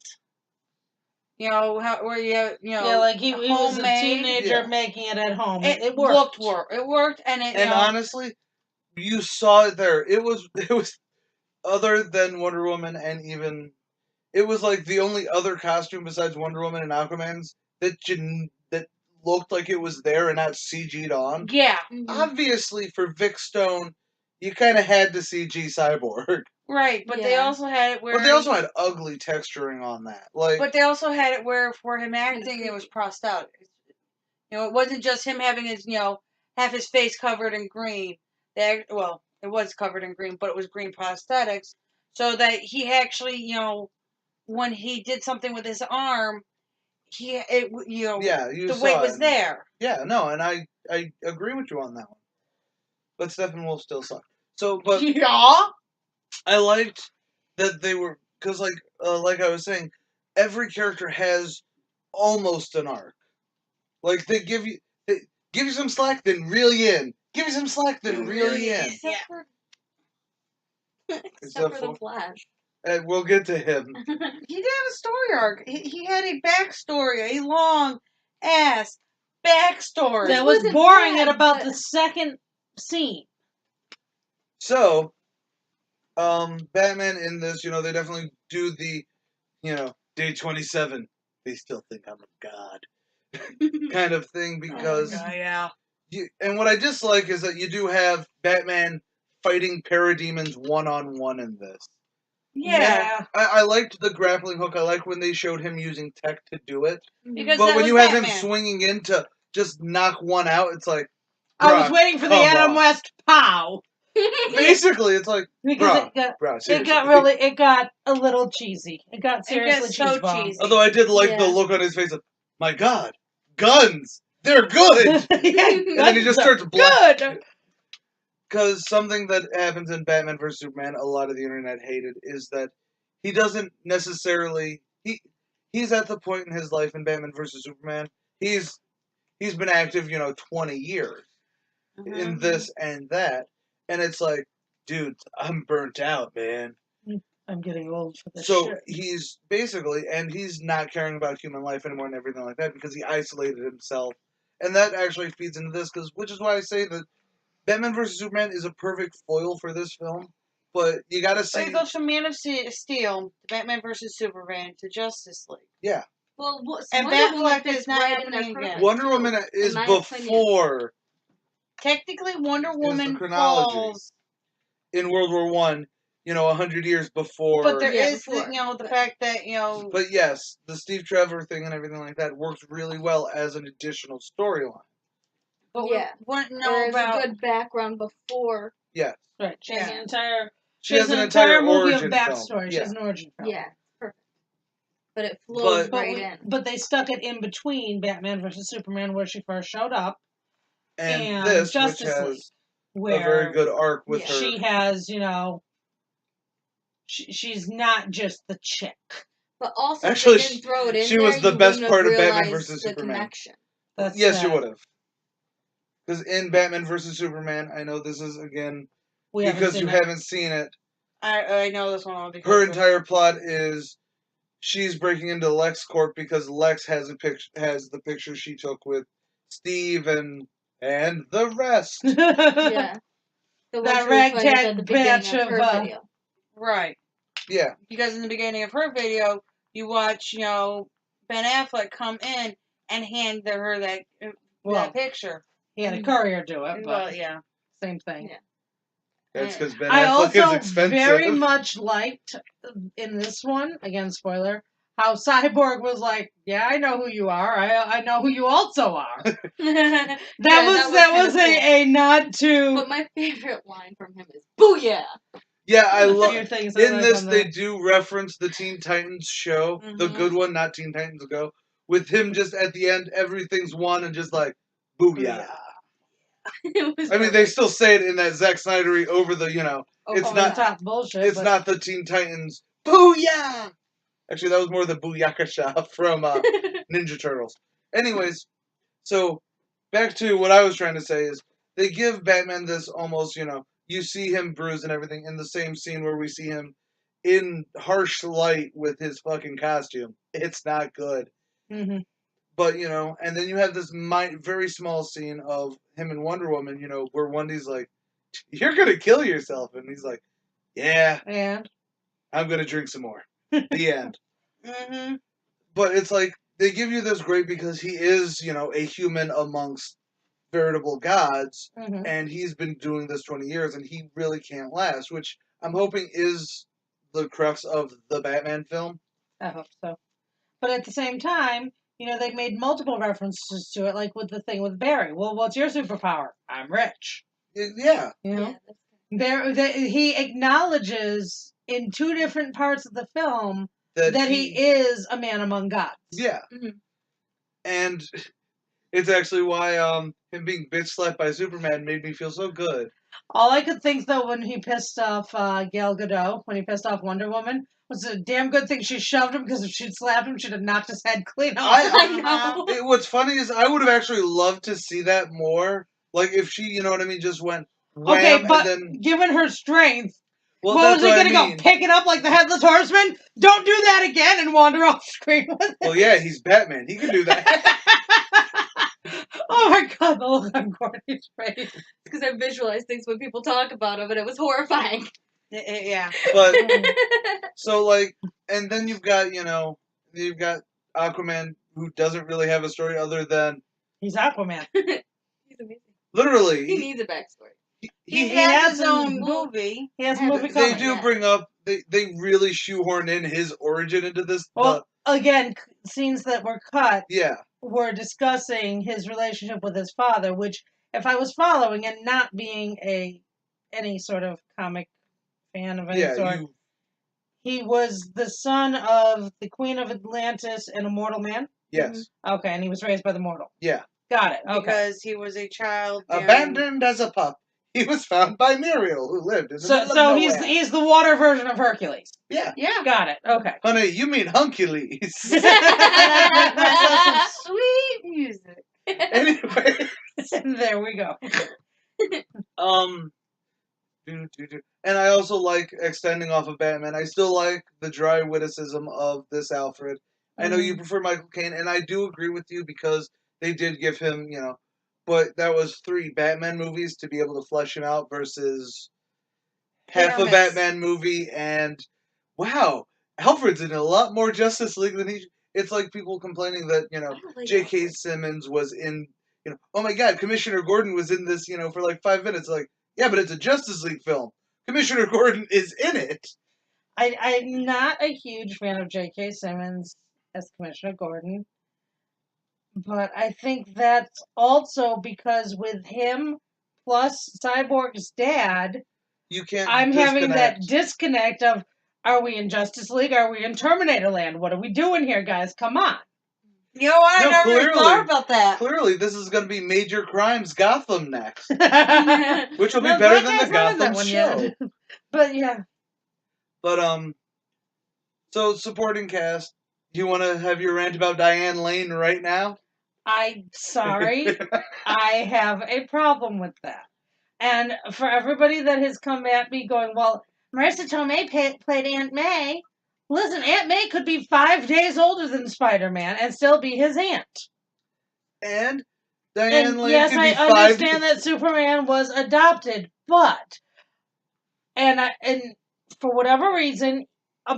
Speaker 4: where
Speaker 2: yeah, like he was a teenager making it at home. It worked.
Speaker 4: It worked, and
Speaker 1: honestly, you saw it there. It was other than Wonder Woman, and even it was like the only other costume besides Wonder Woman and Aquaman's that looked like it was there and not CG'd on.
Speaker 4: Yeah.
Speaker 3: Mm-hmm.
Speaker 1: Obviously, for Vic Stone, you kind of had to CG Cyborg.
Speaker 4: Right, but they also had it where.
Speaker 1: But they also had ugly texturing on that.
Speaker 4: But they also had it where for him acting, it was prosthetic. It wasn't just him having his, have his face covered in green. It was covered in green, but it was green prosthetics, so that he actually, when he did something with his arm, the weight was there.
Speaker 1: Yeah, no, and I agree with you on that one. But Steppenwolf still sucked. So, but
Speaker 4: yeah.
Speaker 1: I liked that they were, because like I was saying, every character has almost an arc. Like they give you some slack, then reel you in. Give you some slack, then reel you in.
Speaker 3: Except for the Flash.
Speaker 1: And we'll get to him.
Speaker 4: He did have a story arc. He had a backstory, a long ass backstory.
Speaker 2: That was boring at about the second scene.
Speaker 1: So, Batman in this, they definitely do the, day 27. They still think I'm a god kind of thing because,
Speaker 4: yeah.
Speaker 1: and what I dislike is that you do have Batman fighting parademons one-on-one in this.
Speaker 4: Yeah.
Speaker 1: I liked the grappling hook. I like when they showed him using tech to do it.
Speaker 4: Because
Speaker 1: But
Speaker 4: that
Speaker 1: when
Speaker 4: was
Speaker 1: you have
Speaker 4: Batman.
Speaker 1: him swinging in to just knock one out, it's like,
Speaker 2: I was waiting for the
Speaker 1: come
Speaker 2: Adam
Speaker 1: on.
Speaker 2: West pow.
Speaker 1: Basically, it's like,
Speaker 2: Because it got a little cheesy. It got seriously
Speaker 4: so
Speaker 2: cheeseball.
Speaker 4: cheesy.
Speaker 1: Although I did like the look on his face of, my God, guns, they're good. And then he just starts
Speaker 2: good.
Speaker 1: Because something that happens in Batman vs Superman, a lot of the internet hated, is that he doesn't necessarily he's at the point in his life in Batman vs Superman. He's been active, 20 years in this and that, and it's like, dude, I'm burnt out, man.
Speaker 2: I'm getting old for this
Speaker 1: So
Speaker 2: shit.
Speaker 1: he's basically, and he's not caring about human life anymore and everything like that because he isolated himself, and that actually feeds into this, which is why I say that Batman vs Superman is a perfect foil for this film, but you gotta see.
Speaker 4: So it goes from Man of Steel to Batman vs Superman to Justice League.
Speaker 1: Yeah.
Speaker 3: Well,
Speaker 4: and Batfleck is not happening again.
Speaker 1: Wonder Woman is before.
Speaker 4: Technically, Wonder Woman
Speaker 1: chronology.
Speaker 4: falls
Speaker 1: In World War I, 100 years before.
Speaker 4: But there is, the fact that,
Speaker 1: But yes, the Steve Trevor thing and everything like that works really well as an additional storyline.
Speaker 3: But
Speaker 4: there's
Speaker 3: a good background before.
Speaker 1: Yes.
Speaker 2: Right. She has
Speaker 1: an
Speaker 2: entire movie of
Speaker 1: origin
Speaker 2: backstory.
Speaker 1: film.
Speaker 2: She has an origin film.
Speaker 3: Yeah, perfect. But it flows in.
Speaker 2: But they stuck it in between Batman vs Superman, where she first showed up,
Speaker 1: and this,
Speaker 2: Justice
Speaker 1: which has
Speaker 2: League, where
Speaker 1: a very good arc with her.
Speaker 2: She has, she's not just the chick.
Speaker 3: But also,
Speaker 1: actually,
Speaker 3: if they didn't throw it in
Speaker 1: she
Speaker 3: there,
Speaker 1: was the
Speaker 3: you
Speaker 1: best
Speaker 3: wouldn't
Speaker 1: part
Speaker 3: have
Speaker 1: of Batman
Speaker 3: realized
Speaker 1: vs
Speaker 3: the
Speaker 1: Superman.
Speaker 3: Connection.
Speaker 1: Yes, you would have. Because in Batman vs Superman, I know this is again because you haven't seen it.
Speaker 4: I know this one.
Speaker 1: Her entire plot is she's breaking into LexCorp because Lex has the picture she took with Steve and the rest.
Speaker 3: Yeah.
Speaker 2: That ragtag batch of
Speaker 3: her video.
Speaker 4: Right.
Speaker 1: Yeah.
Speaker 4: Because in the beginning of her video, you watch, Ben Affleck come in and hand her that picture.
Speaker 2: He had a courier do it, but
Speaker 4: well, yeah,
Speaker 2: same thing.
Speaker 3: Yeah.
Speaker 1: That's because Ben Affleck is expensive.
Speaker 2: I also very much liked in this one, again spoiler, how Cyborg was like, "Yeah, I know who you are. I know who you also are." that was a nod to.
Speaker 3: But my favorite line from him is "Booyah!"
Speaker 1: Yeah, I love.
Speaker 2: In
Speaker 1: this, they do reference the Teen Titans show, the good one, not Teen Titans Go, with him just at the end, everything's won, and just like, booyah. I mean, they still say it in that Zack Snydery over the, it's not
Speaker 2: top bullshit.
Speaker 1: It's not the Teen Titans booyah. Actually, that was more the Booyakasha from Ninja Turtles. Anyways, so back to what I was trying to say is they give Batman this almost, you see him bruised and everything in the same scene where we see him in harsh light with his fucking costume. It's not good.
Speaker 2: Mm-hmm.
Speaker 1: But, and then you have this very small scene of him and Wonder Woman, where Wendy's like, "You're going to kill yourself." And he's like, "Yeah.
Speaker 2: And?
Speaker 1: I'm going to drink some more." The end.
Speaker 4: Mm-hmm.
Speaker 1: But it's like, they give you this great because he is, a human amongst veritable gods, and he's been doing this 20 years, and he really can't last, which I'm hoping is the crux of the Batman film.
Speaker 2: I hope so. But at the same time, they made multiple references to it, like with the thing with Barry. Well, what's your superpower? I'm rich.
Speaker 1: Yeah.
Speaker 2: He acknowledges in two different parts of the film that he is a man among gods.
Speaker 1: Yeah. Mm-hmm. And it's actually why him being bitch slapped by Superman made me feel so good.
Speaker 2: All I could think, though, when he pissed off Gal Gadot, when he pissed off Wonder Woman, was a damn good thing she shoved him, because if she'd slapped him, she'd have knocked his head clean off.
Speaker 3: I know.
Speaker 1: What's funny is I would have actually loved to see that more. Like, if she, just went wham,
Speaker 2: okay, but
Speaker 1: and then...
Speaker 2: given her strength,
Speaker 1: well,
Speaker 2: what was he going to go pick it up like the Headless Horseman? Don't do that again and wander off screen with it.
Speaker 1: Well, yeah, he's Batman. He can do that.
Speaker 2: Oh my god, the look on Courtney's face.
Speaker 3: Because I visualize things when people talk about him, and it was horrifying.
Speaker 4: Yeah.
Speaker 1: But so like, and then you've got Aquaman, who doesn't really have a story other than
Speaker 2: He's Aquaman.
Speaker 3: He's amazing.
Speaker 1: literally
Speaker 3: He needs a backstory.
Speaker 4: He
Speaker 2: He
Speaker 4: has
Speaker 2: has
Speaker 4: his
Speaker 2: a
Speaker 4: own
Speaker 3: mo-
Speaker 4: movie.
Speaker 2: He has a movie
Speaker 1: they
Speaker 2: coming.
Speaker 1: do bring up they really shoehorn in his origin into this.
Speaker 2: Well, again, scenes that were cut
Speaker 1: Yeah.
Speaker 2: were discussing his relationship with his father, which, if I was following and not being any sort of comic fan of any sort, he was the son of the Queen of Atlantis and a mortal man?
Speaker 1: Yes.
Speaker 2: Okay, and he was raised by the mortal.
Speaker 1: Yeah.
Speaker 2: Got it. Okay.
Speaker 4: Because he was a child.
Speaker 1: Abandoned as a pup. He was found by Muriel, who lived in the middle of
Speaker 2: So
Speaker 1: nowhere.
Speaker 2: he's the water version of Hercules.
Speaker 1: Yeah.
Speaker 3: Yeah.
Speaker 2: Got it. Okay.
Speaker 1: Honey, you mean Huncules.
Speaker 4: That's some sweet music.
Speaker 1: Anyway.
Speaker 2: There we go.
Speaker 1: And I also like extending off of Batman. I still like the dry witticism of this Alfred. I know you prefer Michael Caine, and I do agree with you because they did give him, but that was 3 Batman movies to be able to flesh him out versus half a Batman movie. And wow, Alfred's in a lot more Justice League than he. It's like people complaining that J.K. Simmons was in. Oh my God, Commissioner Gordon was in this. For like 5 minutes. Like, yeah, but it's a Justice League film. Commissioner Gordon is in it.
Speaker 2: I'm not a huge fan of J.K. Simmons as Commissioner Gordon, but I think that's also because with him plus Cyborg's dad,
Speaker 1: you can't.
Speaker 2: I'm having that disconnect of: are we in Justice League? Are we in Terminator Land? What are we doing here, guys? Come on.
Speaker 4: You know what? I never thought about that.
Speaker 1: Clearly, this is going to be Major Crimes Gotham next, which will be better than the Gotham show.
Speaker 2: But yeah.
Speaker 1: But so supporting cast. You want to have your rant about Diane Lane right now?
Speaker 2: I'm sorry. I have a problem with that. And for everybody that has come at me going, well, Marissa Tomei played Aunt May. Listen, Aunt May could be 5 days older than Spider-Man and still be his aunt.
Speaker 1: And Diane Lane
Speaker 2: yes,
Speaker 1: could be
Speaker 2: I understand that Superman was adopted, but and for whatever reason,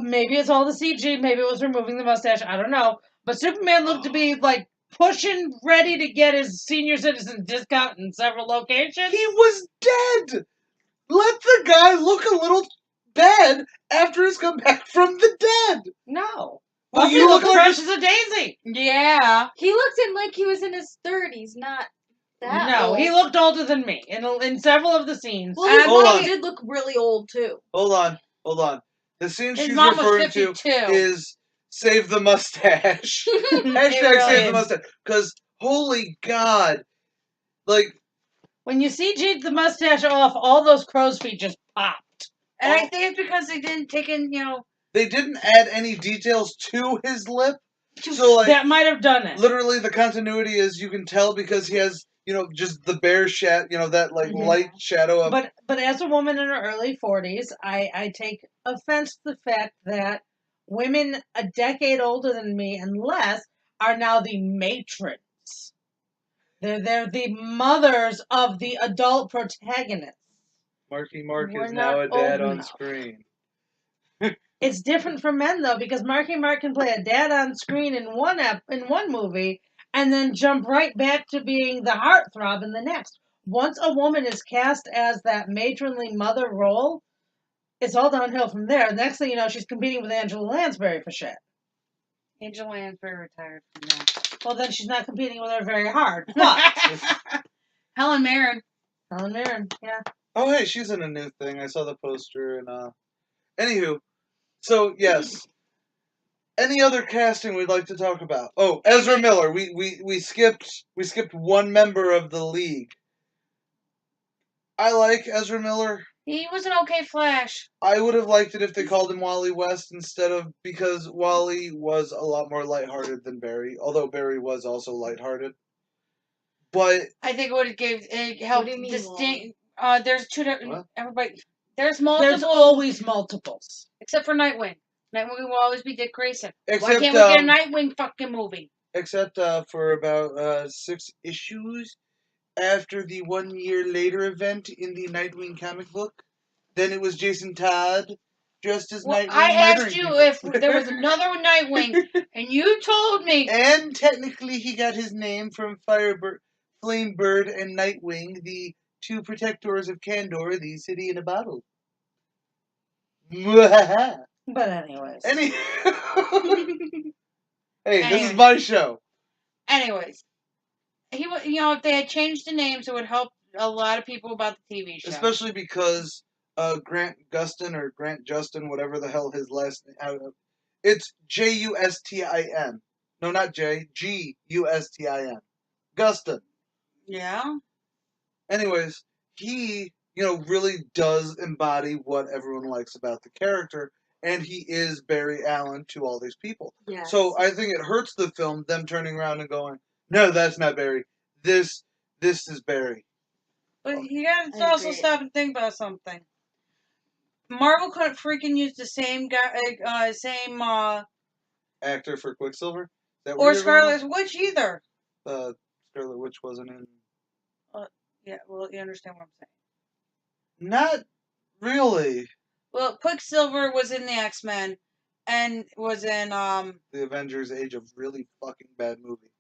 Speaker 2: maybe it's all the CG, maybe it was removing the mustache, I don't know. But Superman looked to be like pushing ready to get his senior citizen discount in several locations.
Speaker 1: He was dead. Let the guy look a little dead after he's come back from the dead.
Speaker 2: No.
Speaker 1: Well,
Speaker 2: you look fresh as a daisy.
Speaker 3: Yeah. He looked like he was in his 30s, not that old.
Speaker 2: He looked older than me in several of the scenes.
Speaker 3: Well, he did look really old, too.
Speaker 1: Hold on. The scene she's referring to is Save the Mustache. Hashtag Save the Mustache. Because, holy God. Like,
Speaker 2: when you CG'd the mustache off, all those crow's feet just popped.
Speaker 4: And I think it's because they didn't take in,
Speaker 1: they didn't add any details to his lip. So, like,
Speaker 2: that might have done it.
Speaker 1: Literally, the continuity is you can tell because he has, just the bare shadow, that, like, light shadow of...
Speaker 2: But as a woman in her early 40s, I take offense to the fact that women a decade older than me and less are now the matrons. They're the mothers of the adult protagonists.
Speaker 1: Marky Mark is now a dad on screen.
Speaker 2: It's different for men though, because Marky Mark can play a dad on screen in one movie, and then jump right back to being the heartthrob in the next. Once a woman is cast as that matronly mother role, it's all downhill from there. The next thing you know, she's competing with Angela Lansbury for shit.
Speaker 4: Angela Lansbury retired from that.
Speaker 2: Well, then she's not competing with her very hard. But
Speaker 4: Helen Mirren,
Speaker 2: yeah.
Speaker 1: Oh, hey, she's in a new thing. I saw the poster and anywho, so yes. Any other casting we'd like to talk about? Oh, Ezra Miller. We skipped one member of the League. I like Ezra Miller.
Speaker 4: He was an okay Flash.
Speaker 1: I would have liked it if they called him Wally West because Wally was a lot more lighthearted than Barry, although Barry was also lighthearted. But
Speaker 4: I think it helped distinct. There's two different. Everybody. There's multiple.
Speaker 2: There's always multiples.
Speaker 4: Except for Nightwing. Nightwing will always be Dick Grayson.
Speaker 1: Except,
Speaker 4: why can't we get a Nightwing fucking movie?
Speaker 1: except for about 6 issues after the 1 year later event in the Nightwing comic book. Then it was Jason Todd dressed as Nightwing.
Speaker 4: I asked you
Speaker 1: people.
Speaker 4: if there was another Nightwing, and you told me.
Speaker 1: And technically, he got his name from Flamebird and Nightwing, the 2 protectors of Kandor, the city in a bottle.
Speaker 2: But anyways.
Speaker 1: Hey, this is my show.
Speaker 4: Anyways, if they had changed the names, it would help a lot of people about the TV show.
Speaker 1: Especially because Grant Gustin or Grant Justin, whatever the hell his last name, it's Justin. No, not J. Gustin. Gustin.
Speaker 4: Yeah.
Speaker 1: Anyways, he, really does embody what everyone likes about the character, and he is Barry Allen to all these people.
Speaker 3: Yes.
Speaker 1: So I think it hurts the film, them turning around and going, no, that's not Barry. This is Barry.
Speaker 4: But you gotta also stop and think about something. Marvel couldn't freaking use the same guy,
Speaker 1: Actor for Quicksilver? Is that
Speaker 4: or Scarlet Witch either.
Speaker 1: Scarlet Witch wasn't in.
Speaker 4: Yeah, well, you understand what I'm saying.
Speaker 1: Not really.
Speaker 4: Well, Quicksilver was in the X-Men and was in
Speaker 1: The Avengers: Age of really fucking bad movie.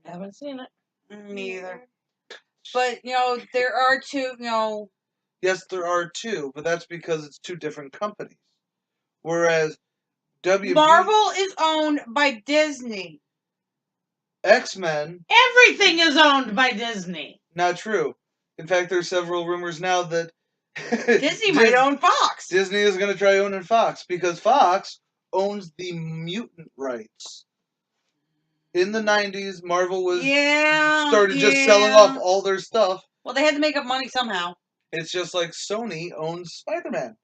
Speaker 2: Haven't seen it.
Speaker 4: Me either. But there are 2.
Speaker 1: Yes, there are 2, but that's because it's 2 different companies. Whereas
Speaker 4: Marvel is owned by Disney.
Speaker 1: X-Men.
Speaker 2: Everything is owned by Disney.
Speaker 1: Not true. In fact, there's several rumors now that
Speaker 4: Disney might own Fox.
Speaker 1: Disney is going to try owning Fox because Fox owns the mutant rights. In the 90s, Marvel was started just selling off all their stuff.
Speaker 4: Well, they had to make up money somehow.
Speaker 1: It's just like Sony owns Spider-Man.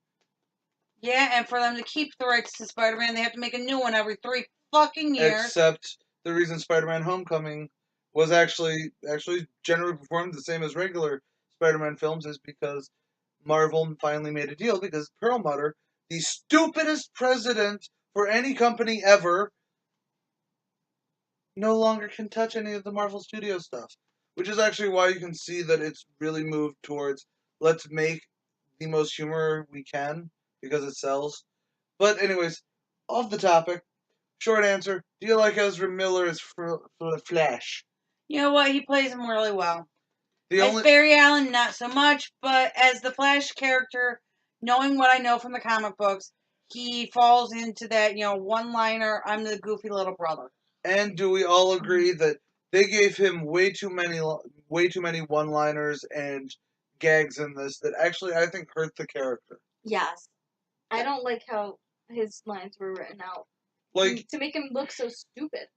Speaker 4: Yeah, and for them to keep the rights to Spider-Man, they have to make a new one every 3 fucking years.
Speaker 1: Except the reason Spider-Man Homecoming was actually generally performed the same as regular Spider-Man films is because Marvel finally made a deal because Perlmutter, the stupidest president for any company ever, no longer can touch any of the Marvel Studios stuff. Which is actually why you can see that it's really moved towards let's make the most humor we can because it sells. But anyways, off the topic, short answer, do you like Ezra Miller as Flash?
Speaker 4: You know what? He plays him really well. As Barry Allen, not so much, but as the Flash character, knowing what I know from the comic books, he falls into that, one-liner, I'm the goofy little brother.
Speaker 1: And do we all agree that they gave him way too many one-liners and gags in this that actually I think hurt the character?
Speaker 3: Yes. I don't like how his lines were written out. To make him look so stupid.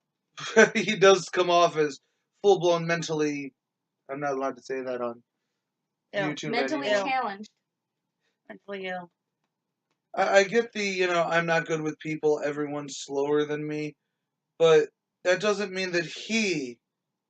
Speaker 1: He does come off as full-blown mentally... I'm not allowed to say that on YouTube
Speaker 3: Mentally
Speaker 1: anymore.
Speaker 3: challenged.
Speaker 4: Mentally ill.
Speaker 1: I get the, I'm not good with people, everyone's slower than me, but that doesn't mean that he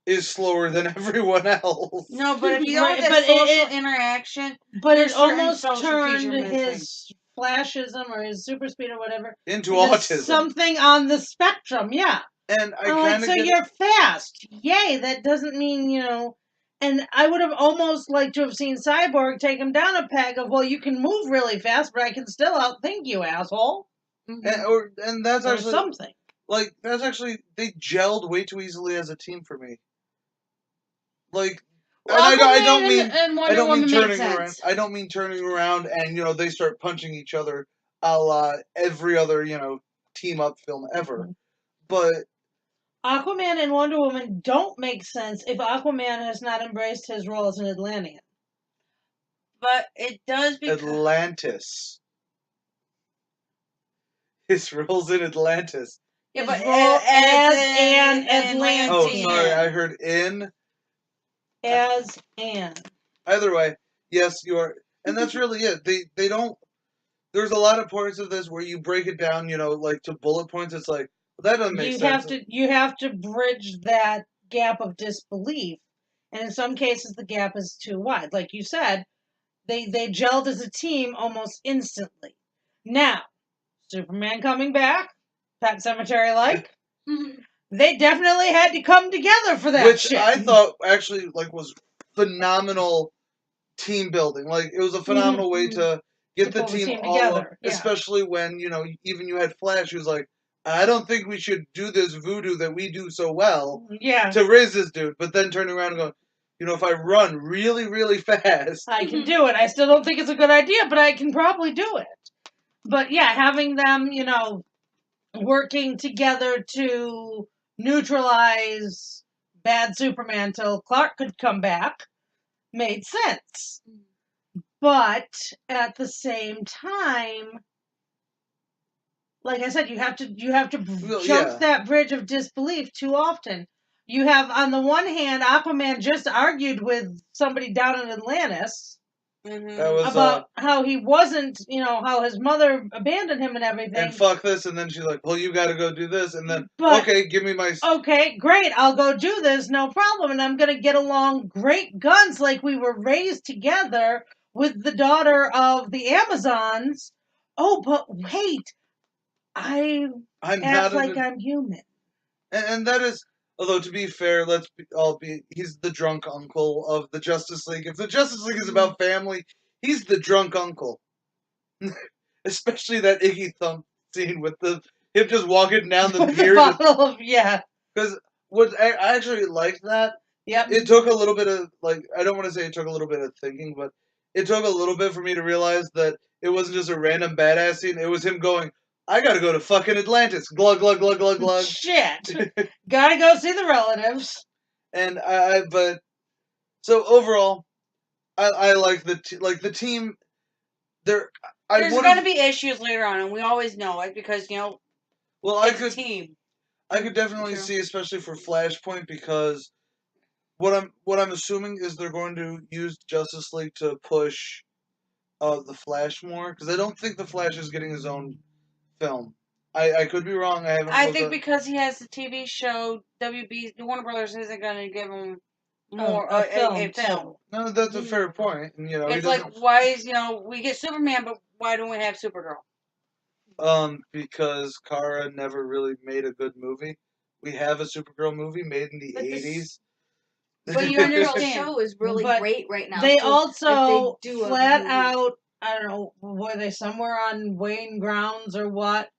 Speaker 1: is slower than everyone else.
Speaker 4: No, but if you don't have that social interaction...
Speaker 2: But it almost turned his Flashism or his super speed or whatever
Speaker 1: into autism.
Speaker 2: Something on the spectrum, yeah.
Speaker 1: And I kind of
Speaker 2: so you're fast. Yay, that doesn't mean, And I would have almost liked to have seen Cyborg take him down a peg of, well, you can move really fast, but I can still outthink you, asshole.
Speaker 1: Mm-hmm. And that's
Speaker 2: or
Speaker 1: actually...
Speaker 2: something.
Speaker 1: Like, that's actually... They gelled way too easily as a team for me. Like...
Speaker 4: Well, I don't
Speaker 1: mean turning around and, they start punching each other a la every other, team-up film ever.
Speaker 2: Mm-hmm.
Speaker 1: But...
Speaker 2: Aquaman and Wonder Woman don't make sense if Aquaman has not embraced his role as an Atlantean.
Speaker 4: But it does because...
Speaker 1: Atlantis. His role's in Atlantis.
Speaker 4: Yeah, but
Speaker 2: as an Atlantean.
Speaker 1: Oh, sorry, I heard in.
Speaker 2: As an.
Speaker 1: Either way, yes, you are. And that's really it. They don't... There's a lot of parts of this where you break it down, like to bullet points. It's like, that doesn't make sense.
Speaker 2: You have to bridge that gap of disbelief, and in some cases the gap is too wide. Like you said, they gelled as a team almost instantly. Now, Superman coming back, Pet Sematary like. They definitely had to come together for that
Speaker 1: which
Speaker 2: shit.
Speaker 1: I thought actually was phenomenal team building. Like, it was a phenomenal way to get the
Speaker 2: pull the
Speaker 1: team
Speaker 2: team
Speaker 1: all up,
Speaker 2: together, yeah.
Speaker 1: especially when, even you had Flash, who's like, I don't think we should do this voodoo that we do so well to raise this dude, but then turning around and going, if I run really, really fast,
Speaker 2: I can do it. I still don't think it's a good idea, but I can probably do it. But yeah, having them, working together to neutralize bad Superman till Clark could come back made sense. But at the same time, like I said, you have to jump that bridge of disbelief too often. You have, on the one hand, Aquaman just argued with somebody down in Atlantis about how he wasn't, how his mother abandoned him and everything.
Speaker 1: And fuck this, and then she's like, well, you gotta go do this, and then, okay, give me my...
Speaker 2: Okay, great, I'll go do this, no problem, and I'm gonna get along great guns like we were raised together with the daughter of the Amazons. Oh, but wait, I'm act like I'm human.
Speaker 1: And that is... Although, to be fair, he's the drunk uncle of the Justice League. If the Justice League is about family, he's the drunk uncle. Especially that Iggy Thump scene with him just walking down the pier. Because I actually liked that.
Speaker 2: Yep.
Speaker 1: It took a little bit of, I don't want to say it took a little bit of thinking, but it took a little bit for me to realize that it wasn't just a random badass scene. It was him going, I gotta go to fucking Atlantis. Glug, glug, glug, glug, glug.
Speaker 2: Shit. Gotta go see the relatives.
Speaker 1: And so overall, I like the team. There's
Speaker 4: going to be issues later on, and we always know it because, it's a team.
Speaker 1: I could definitely see, especially for Flashpoint, because what I'm assuming is they're going to use Justice League to push the Flash more, because I don't think the Flash is getting his own film. I could be wrong.
Speaker 4: I think because he has the TV show, Warner Brothers isn't going to give him more a film.
Speaker 1: No, that's a fair point. And,
Speaker 4: it's like, why is we get Superman, but why don't we have Supergirl?
Speaker 1: Because Kara never really made a good movie. We have a Supergirl movie made in the 80s.
Speaker 3: But your show is really great right now.
Speaker 2: They also flat out, I don't know, were they somewhere on Wayne grounds or what?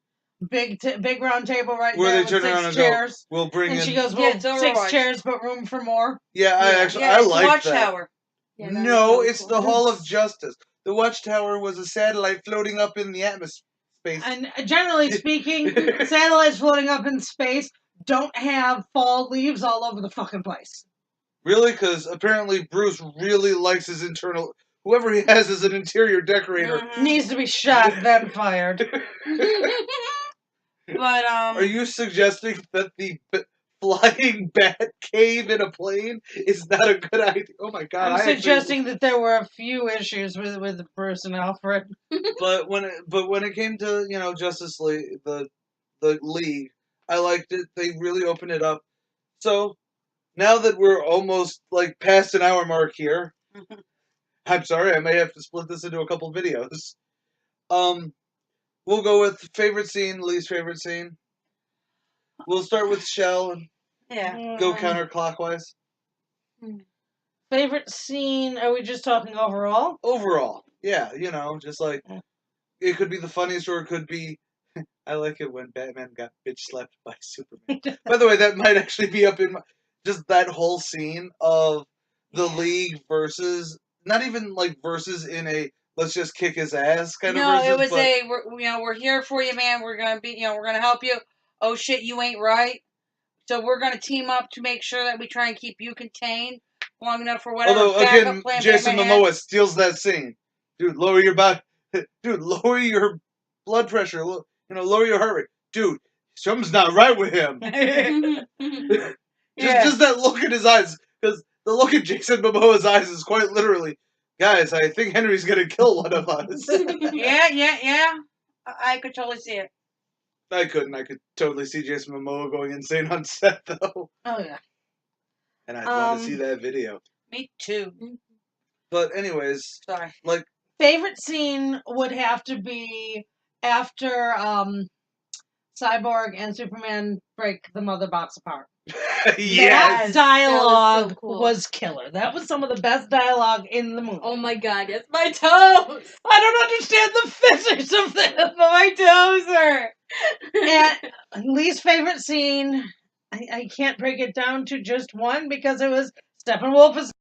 Speaker 2: Big round table right
Speaker 1: where
Speaker 2: there
Speaker 1: they turn around and
Speaker 2: chairs.
Speaker 1: Go, we'll bring in...
Speaker 2: And she goes, well, 6 chairs, but room for more.
Speaker 1: Yeah, I like that.
Speaker 4: Watchtower.
Speaker 1: Yeah, no, it's the Hall of Justice. The Watchtower was a satellite floating up in the atmosphere.
Speaker 2: And generally speaking, satellites floating up in space don't have fall leaves all over the fucking place.
Speaker 1: Really? Because apparently Bruce really likes his internal... Whoever he has as an interior decorator...
Speaker 2: Needs to be shot, then fired.
Speaker 4: But,
Speaker 1: Are you suggesting that the flying bat cave in a plane is not a good idea? Oh my god!
Speaker 2: I'm suggesting that there were a few issues with Bruce and Alfred.
Speaker 1: But when it came to Justice League, the League, I liked it. They really opened it up. So now that we're almost past an hour mark here, I'm sorry, I may have to split this into a couple videos. We'll go with favorite scene, least favorite scene. We'll start with Shell and go counterclockwise.
Speaker 2: Favorite scene, are we just talking overall?
Speaker 1: Overall, yeah, just it could be the funniest or it could be, I like it when Batman got bitch slapped by Superman. By the way, that might actually be up in just that whole scene of the League versus, not even versus in a, let's just kick his ass kind of versus.
Speaker 4: No, it was we're here for you, man. We're gonna be, we're gonna help you. Oh shit, you ain't right. So we're gonna team up to make sure that we try and keep you contained long enough for whatever.
Speaker 1: Although again, Jason Momoa steals that scene. Dude, lower your lower your blood pressure. Lower your heart rate. Dude, something's not right with him. Just that look in his eyes, because the look in Jason Momoa's eyes is quite literally, guys, I think Henry's gonna kill one of us.
Speaker 4: Yeah. I could totally see it.
Speaker 1: I couldn't. I could totally see Jason Momoa going insane on set, though.
Speaker 2: Oh, yeah.
Speaker 1: And I'd want to see that video.
Speaker 4: Me too.
Speaker 1: But anyways,
Speaker 4: sorry.
Speaker 2: Favorite scene would have to be after Cyborg and Superman break the mother box apart.
Speaker 1: Yes.
Speaker 2: That dialogue
Speaker 3: That was so cool.
Speaker 2: was killer. That was some of the best dialogue in the movie.
Speaker 3: Oh my god, yes, my toes!
Speaker 2: I don't understand the physics of this.
Speaker 3: But my toes hurt.
Speaker 2: And least favorite scene, I can't break it down to just one because it was Steppenwolf is